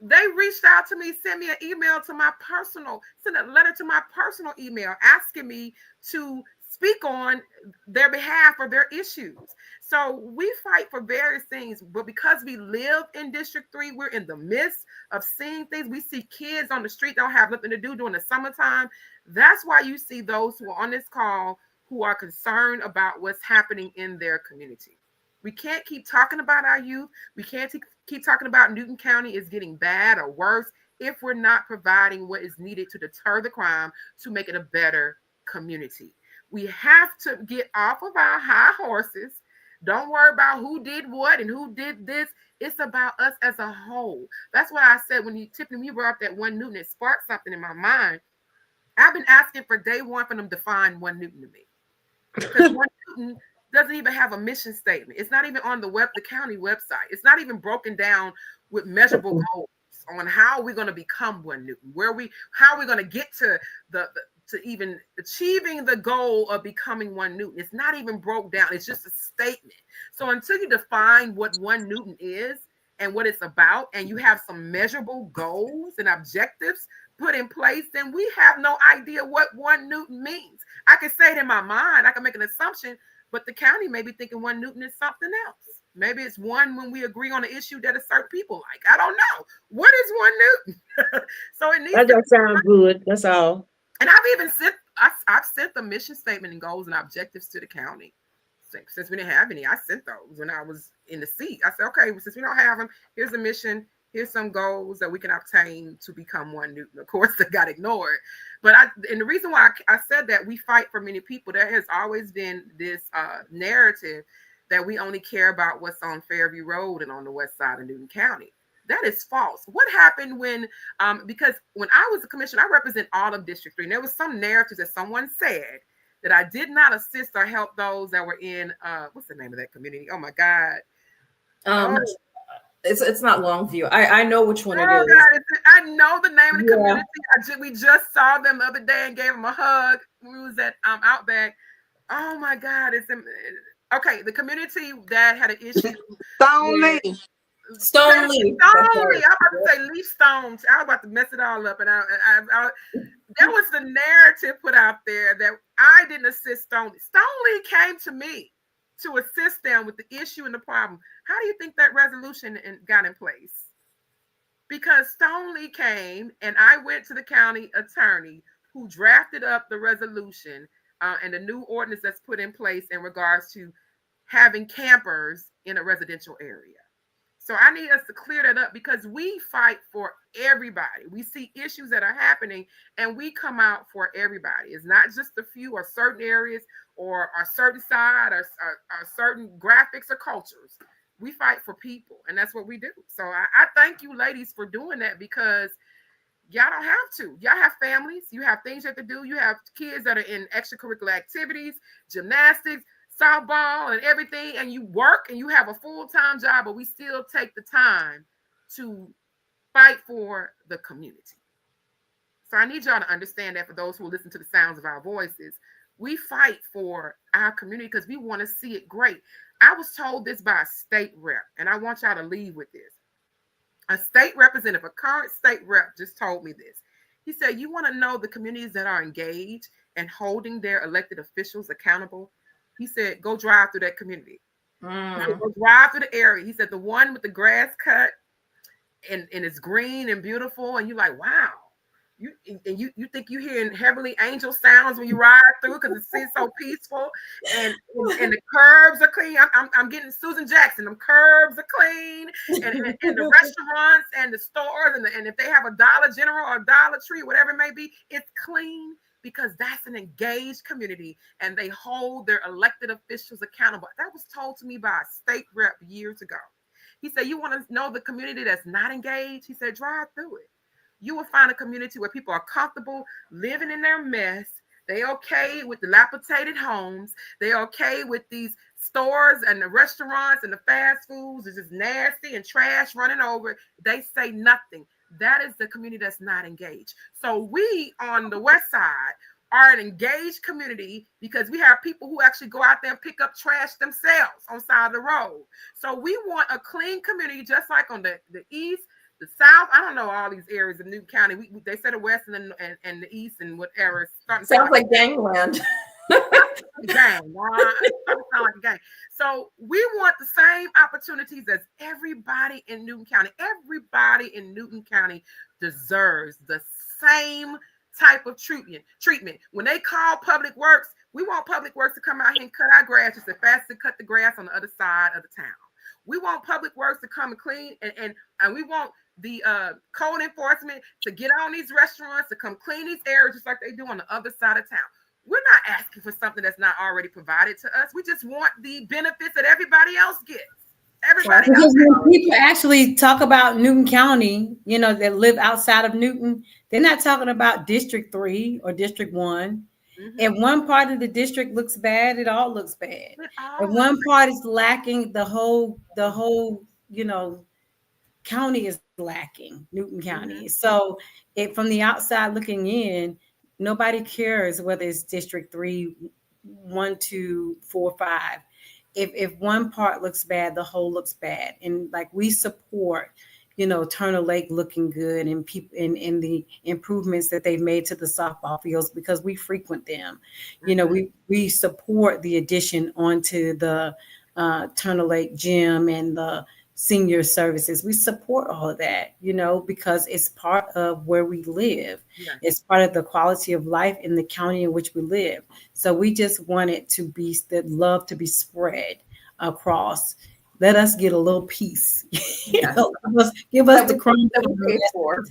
They reached out to me, sent me an email to my personal, sent a letter to my personal email asking me to speak on their behalf or their issues. So we fight for various things, but because we live in District 3, we're in the midst of seeing things. We see kids on the street don't have nothing to do during the summertime. That's why you see those who are on this call who are concerned about what's happening in their community. We can't keep talking about our youth. We can't keep talking about Newton County is getting bad or worse if we're not providing what is needed to deter the crime to make it a better community. We have to get off of our high horses. Don't worry about who did what and who did this. It's about us as a whole. That's why I said Tiffany, when you brought up that 1 Newton, it sparked something in my mind. I've been asking for day one for them to define 1 Newton to me. Because 1 Newton doesn't even have a mission statement. It's not even on the county website. It's not even broken down with measurable goals on how we're going to become 1 Newton, how we're going to get to to even achieving the goal of becoming 1 Newton. It's not even broke down. It's just a statement. So until you define what 1 Newton is and what it's about, and you have some measurable goals and objectives put in place, then we have no idea what 1 Newton means. I can say it in my mind, I can make an assumption, but the county may be thinking 1 Newton is something else. Maybe it's one when we agree on an issue that a certain people like. I don't know. What is 1 Newton? So it needs that does sound good. That's all. And I've sent the mission statement and goals and objectives to the county. Since we didn't have any, I sent those when I was in the seat. I said, okay, well, since we don't have them, here's a mission. Here's some goals that we can obtain to become 1 Newton. Of course, they got ignored. And the reason why I said that we fight for many people, there has always been this narrative that we only care about what's on Fairview Road and on the west side of Newton County. That is false. What happened when, because when I was a commissioner, I represent all of District 3. And there was some narrative that someone said that I did not assist or help those that were in, what's the name of that community? Oh my God. It's not Longview. I know which one it is. God, I know the name of the community. We just saw them the other day and gave them a hug. We was at Outback. Oh my God. Okay, the community that had an issue. Stoneleaf. I'm about to say Leaf Stones. I was about to mess it all up. And there was the narrative put out there that I didn't assist Stoneleaf. Stoneleaf came to me to assist them with the issue and the problem. How do you think that resolution got in place? Because Stoneleaf came and I went to the county attorney who drafted up the resolution and the new ordinance that's put in place in regards to having campers in a residential area. So I need us to clear that up because we fight for everybody. We see issues that are happening and we come out for everybody. It's not just a few or certain areas or a certain side or certain graphics or cultures. We fight for people, and that's what we do. So I thank you ladies for doing that because y'all don't have to. Y'all have families. You have things you have to do. You have kids that are in extracurricular activities, gymnastics, softball, and everything. And you work and you have a full-time job, but we still take the time to fight for the community. So I need y'all to understand that for those who listen to the sounds of our voices, we fight for our community because we want to see it great. I was told this by a state rep, and I want y'all to leave with this. A state representative, a current state rep, just told me this. He said, you want to know the communities that are engaged and holding their elected officials accountable? He said, go drive through that community. He said, go drive through the area. He said, the one with the grass cut and it's green and beautiful. And you're like, wow. You think you're hearing heavenly angel sounds when you ride through because it's so peaceful and the curbs are clean. I'm getting Susan Jackson. Them curbs are clean and the restaurants and the stores and if they have a Dollar General or Dollar Tree, whatever it may be, it's clean because that's an engaged community and they hold their elected officials accountable. That was told to me by a state rep years ago. He said, you want to know the community that's not engaged? He said, drive through it. You will find a community where people are comfortable living in their mess. They okay with dilapidated homes. They okay with these stores and the restaurants and the fast foods. It's just nasty and trash running over. They say nothing. That is the community that's not engaged. So we on the west side are an engaged community because we have people who actually go out there and pick up trash themselves on the side of the road. So we want a clean community just like on the east, the south. I don't know all these areas of Newton County. They said the west and the east and whatever. Sounds like gangland. Gang. Sound like a gang. So we want the same opportunities as everybody in Newton County. Everybody in Newton County deserves the same type of treatment. When they call Public Works, we want Public Works to come out here and cut our grass just as fast as cut the grass on the other side of the town. We want Public Works to come and clean and we want the code enforcement to get on these restaurants to come clean these areas just like they do on the other side of town. We're not asking for something that's not already provided to us. We just want the benefits that everybody else gets. Everybody else. When people actually talk about Newton County, that live outside of Newton, they're not talking about District 3 or District 1. Mm-hmm. If one part of the district looks bad, it all looks bad. If one part is lacking, the whole county is lacking, Newton County. Mm-hmm. So from the outside looking in, nobody cares whether it's District 3, 1, 2, 4, 5. If one part looks bad, the whole looks bad. And like we support, Turner Lake looking good and people in the improvements that they've made to the softball fields because we frequent them. Mm-hmm. We support the addition onto the Turner Lake gym and the senior services. We support all of that, because it's part of where we live. Yeah. It's part of the quality of life in the county in which we live. So we just want it to be that love to be spread across. Let us get a little piece. Give us the crumbs that we paid for.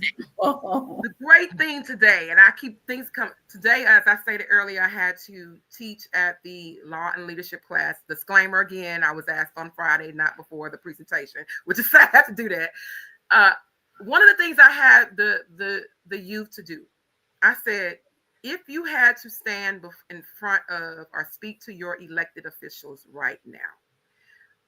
The great thing today, and I keep things coming today, as I stated earlier, I had to teach at the law and leadership class. Disclaimer again, I was asked on Friday, not before the presentation, which is sad I have to do that. One of the things I had the youth to do, I said, if you had to stand in front of or speak to your elected officials right now,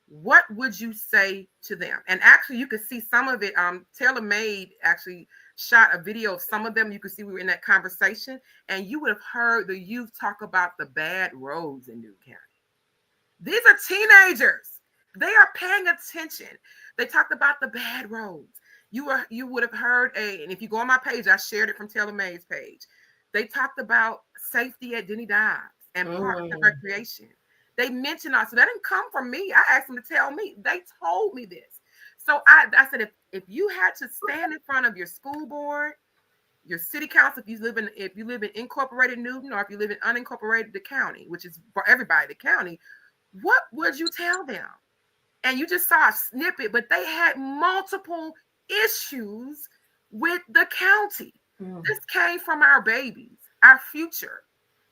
what would you say to them? And actually, you could see some of it. Taylor Made actually shot a video of some of them. You could see we were in that conversation, and you would have heard the youth talk about the bad roads in Newton County. These are teenagers. They are paying attention. They talked about the bad roads. You would have heard and if you go on my page, I shared it from Taylor May's page. They talked about safety at Denny Dives and parks and recreation. They mentioned us. So that didn't come from me. I asked them to tell me. They told me this. So I said, if you had to stand in front of your school board, your city council, if you live in incorporated Newton, or if you live in unincorporated the county, which is for everybody, the county, what would you tell them? and you just saw a snippet, but they had multiple issues with the county. This came from our babies, our future.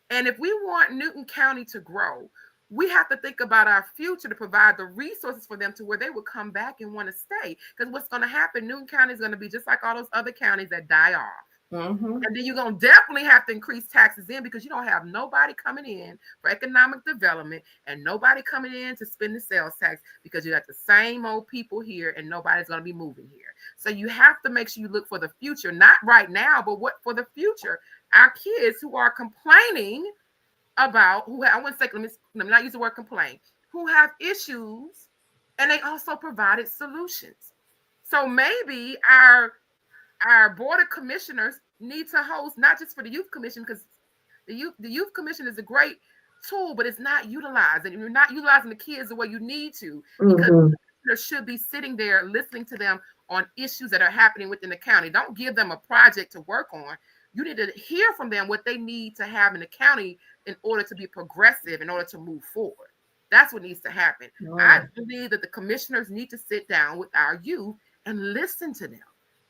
And if we want Newton County to grow, we have to think about our future to provide the resources for them to where they would come back and want to stay. Because what's going to happen, Newton County is going to be just like all those other counties that die off. And then you're going to definitely have to increase taxes in, because you don't have nobody coming in for economic development and nobody coming in to spend the sales tax, because you got the same old people here and nobody's going to be moving here. So you have to make sure you look for the future, not right now, but what for the future. Our kids who are complaining about, I want to say, let me not use the word complain, who have issues, and they also provided solutions. So maybe our board of commissioners need to host, not just for the youth commission, because the youth commission is a great tool, but it's not utilized, and you're not utilizing the kids the way you need to, because there should be sitting there listening to them on issues that are happening within the county. Don't give them a project to work on. You need to hear from them what they need to have in the county in order to be progressive, in order to move forward. That's what needs to happen. I believe that the commissioners need to sit down with our youth and listen to them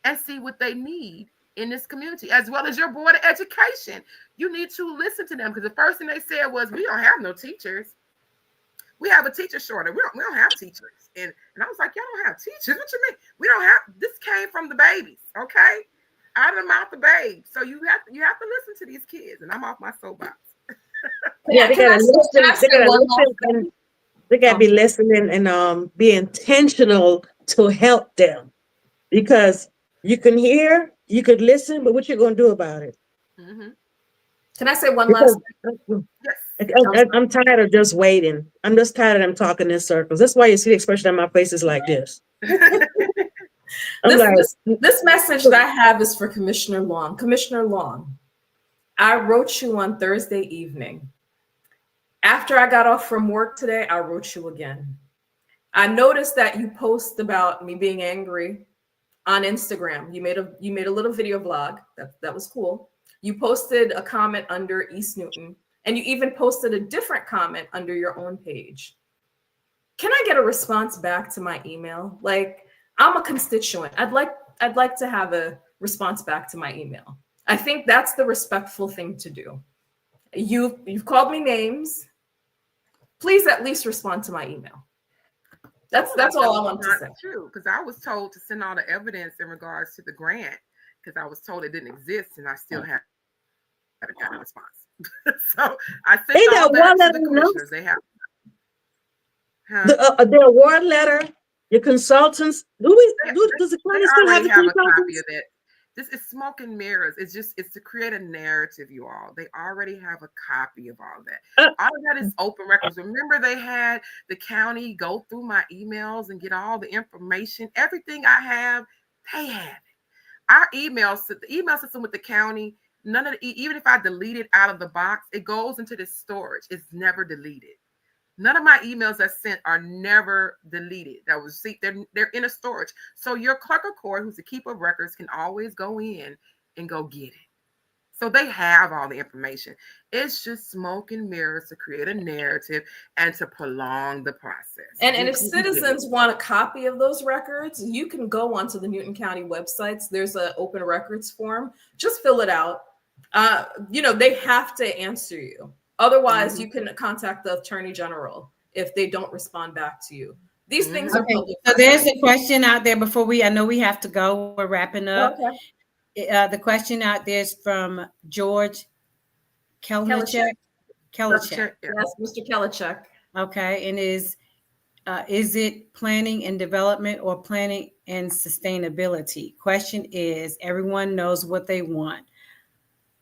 and see what they need in this community, as well as your board of education. You need to listen to them, because the first thing they said was, we don't have no teachers. We have a teacher shortage. We don't have teachers. And I was like, y'all don't have teachers? What you mean? We don't have, this came from the babies, okay? Out of the mouth of babes. So you have to listen to these kids. And I'm off my soapbox. Yeah, they gotta listen. They gotta be listening and be intentional to help them, because you can hear, you could listen, but what you gonna do about it? Can I say one last thing? Yes. I'm tired of just waiting. I'm just tired of them talking in circles. That's why you see the expression on my face is like this. This message that I have is for Commissioner Long. Commissioner Long, I wrote you on Thursday evening. After I got off from work today, I wrote you again. I noticed that you post about me being angry on Instagram. You made a little video blog. That was cool. You posted a comment under East Newton, and you even posted a different comment under your own page. Can I get a response back to my email? Like, I'm a constituent. I'd like to have a response back to my email. I think that's the respectful thing to do. You've called me names. Please at least respond to my email. That's all I want to say. True, because I was told to send all the evidence in regards to the grant, because I was told it didn't exist, and I still haven't got a response. So I sent all that to the commissioners. They have the award letter. Your consultants. Does the county still have a copy of that? This is smoke and mirrors. It's to create a narrative, you all. They already have a copy of all that. All of that is open records. Remember, they had the county go through my emails and get all the information. Everything I have, they have it. Our emails, the email system with the county, none of even if I delete it out of the box, it goes into this storage. It's never deleted. None of my emails I sent are never deleted. They're in a storage. So your clerk of court, who's the keeper of records, can always go in and go get it. So they have all the information. It's just smoke and mirrors to create a narrative and to prolong the process. And if citizens want a copy of those records, you can go onto the Newton County websites. There's an open records form. Just fill it out. They have to answer you. Otherwise, you can contact the Attorney General if they don't respond back to you. These things are public. So there's a question out there before I know we have to go. We're wrapping up. Okay. The question out there is from George Kelnichek. Yes, Mr. Kelnichek. Okay, and is it planning and development or planning and sustainability? Question is, everyone knows what they want,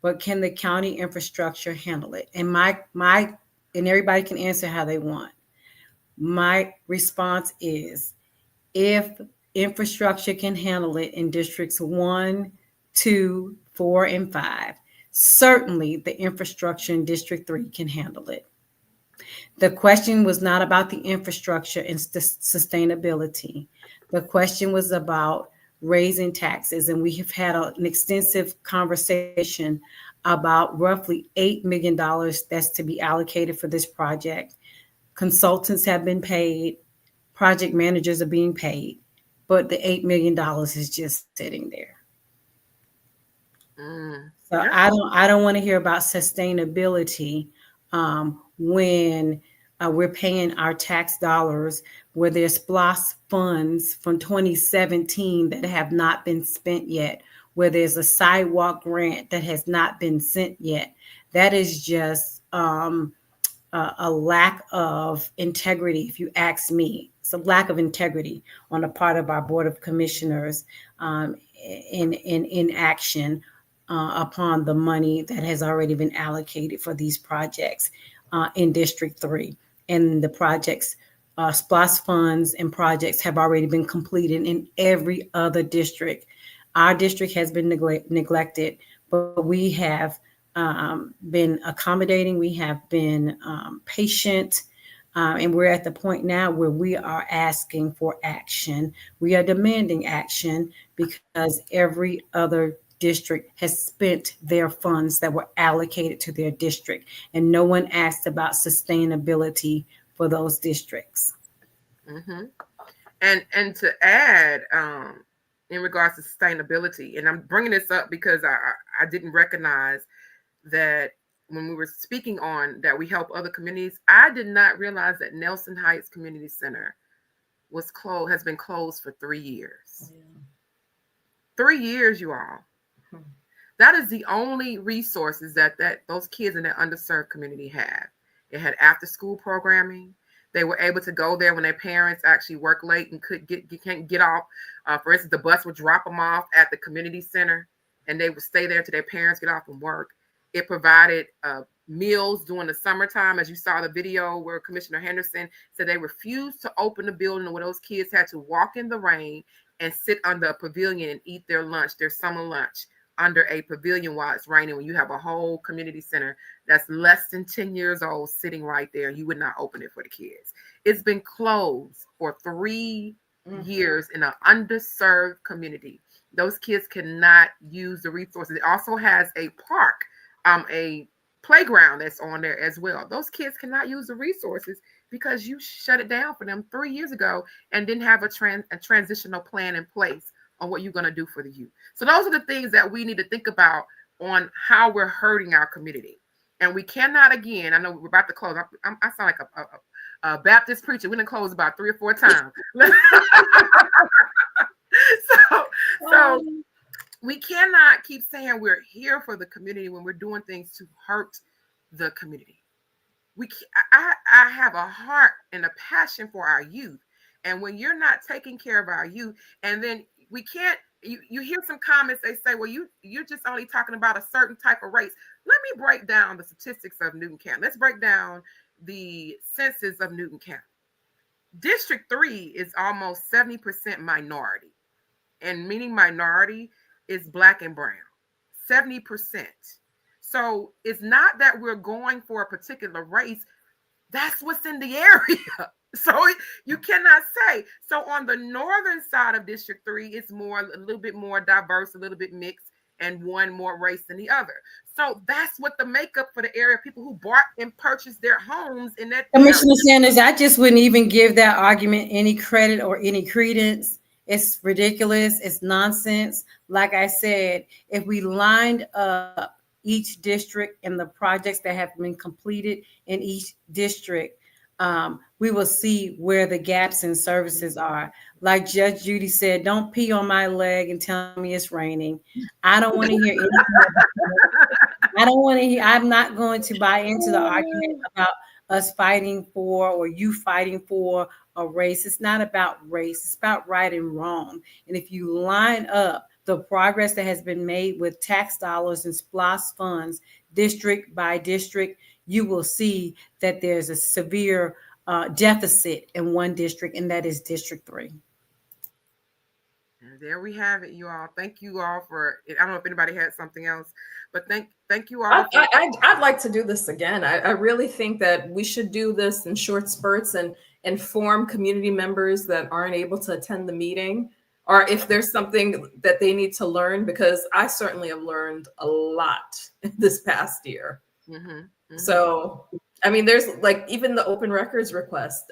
but can the county infrastructure handle it? And and everybody can answer how they want. My response is, if infrastructure can handle it in districts 1, 2, 4, and 5, certainly the infrastructure in District 3 can handle it. The question was not about the infrastructure and sustainability. The question was about raising taxes, and we have had an extensive conversation about roughly $8 million that's to be allocated for this project. Consultants have been paid. project managers are being paid, but the $8 million is just sitting there. So Yeah. I don't want to hear about sustainability when we're paying our tax dollars, where there's SPLOS funds from 2017 that have not been spent yet, where there's a sidewalk grant that has not been sent yet. That is just a lack of integrity, if you ask me. It's a lack of integrity on the part of our Board of Commissioners in action upon the money that has already been allocated for these projects in District 3. And the projects, SPLOS funds and projects have already been completed in every other district. Our district has been neglected, but we have been accommodating, we have been patient, and we're at the point now where we are asking for action. We are demanding action because every other district has spent their funds that were allocated to their district, and no one asked about sustainability for those districts. Mm-hmm. And to add, in regards to sustainability, and I'm bringing this up because I didn't recognize that when we were speaking on that we help other communities. I did not realize that Nelson Heights Community Center has been closed for 3 years. Yeah. 3 years, you all. That is the only resources that those kids in that underserved community have. It had after school programming. They were able to go there when their parents actually work late and can't get off. For instance, the bus would drop them off at the community center, and they would stay there till their parents get off from work. It provided meals during the summertime, as you saw the video where Commissioner Henderson said they refused to open the building where those kids had to walk in the rain and sit under a pavilion and eat their lunch, their summer lunch, under a pavilion while it's raining, when you have a whole community center that's less than 10 years old sitting right there. You would not open it for the kids. It's been closed for 3 years in an underserved community. Those kids cannot use the resources. It also has a park, a playground that's on there as well. Those kids cannot use the resources because you shut it down for them 3 years ago and didn't have a transitional plan in place on what you're going to do for the youth. So those are the things that we need to think about on how we're hurting our community. And we cannot, again, I know we're about to close. I sound like a Baptist preacher. We're going to close about 3 or 4 times. So we cannot keep saying we're here for the community when we're doing things to hurt the community. I have a heart and a passion for our youth. And when you're not taking care of our youth, and then we can't, you hear some comments, they say, well, you're just only talking about a certain type of race. Let me break down the statistics of Newton County. Let's break down the census of Newton County. District 3 is almost 70% minority. And meaning minority is Black and brown, 70%. So it's not that we're going for a particular race. That's what's in the area. So you cannot say. So on the northern side of District 3, it's a little bit more diverse, a little bit mixed, and one more race than the other. So that's what the makeup for the area, people who bought and purchased their homes in that Commissioner Sanders, I just wouldn't even give that argument any credit or any credence. It's ridiculous. It's nonsense. Like I said, if we lined up each district and the projects that have been completed in each district, we will see where the gaps in services are. Like Judge Judy said, don't pee on my leg and tell me it's raining. I don't want to hear anything. I don't want to hear, I'm not going to buy into the argument about us fighting for or you fighting for a race. It's not about race. It's about right and wrong. And if you line up the progress that has been made with tax dollars and SPLOS funds, district by district, you will see that there's a severe deficit in one district, and that is District 3. And there we have it, you all. Thank you all for, I don't know if anybody had something else, but thank you all. I'd like to do this again. I really think that we should do this in short spurts and inform community members that aren't able to attend the meeting, or if there's something that they need to learn, because I certainly have learned a lot this past year. Mm-hmm. So, I mean, there's like even the open records request.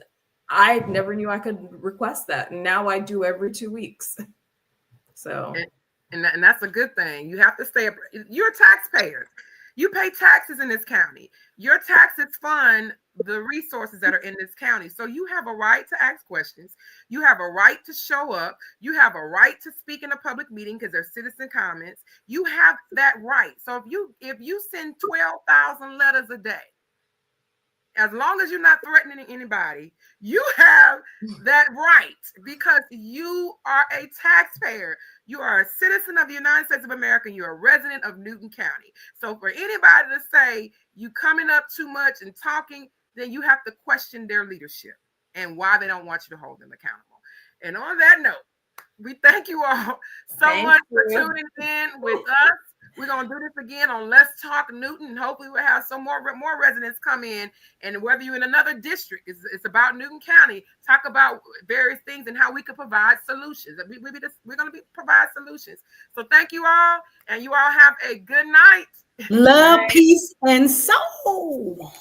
I never knew I could request that, and now I do every 2 weeks. So, and that's a good thing. You have to stay. You're taxpayers. You pay taxes in this county. Your taxes fund the resources that are in this county. So you have a right to ask questions. You have a right to show up. You have a right to speak in a public meeting because there's citizen comments. You have that right. So if you send 12,000 letters a day, as long as you're not threatening anybody, you have that right because you are a taxpayer. You are a citizen of the United States of America. You're a resident of Newton County. So for anybody to say you coming up too much and talking, then you have to question their leadership and why they don't want you to hold them accountable. And on that note, we thank you all so much for tuning in with us. We're going to do this again on Let's Talk Newton. Hopefully we'll have some more residents come in. And whether you're in another district, it's about Newton County. Talk about various things and how we can provide solutions. We're going to provide solutions. So thank you all. And you all have a good night. Love, peace, and soul.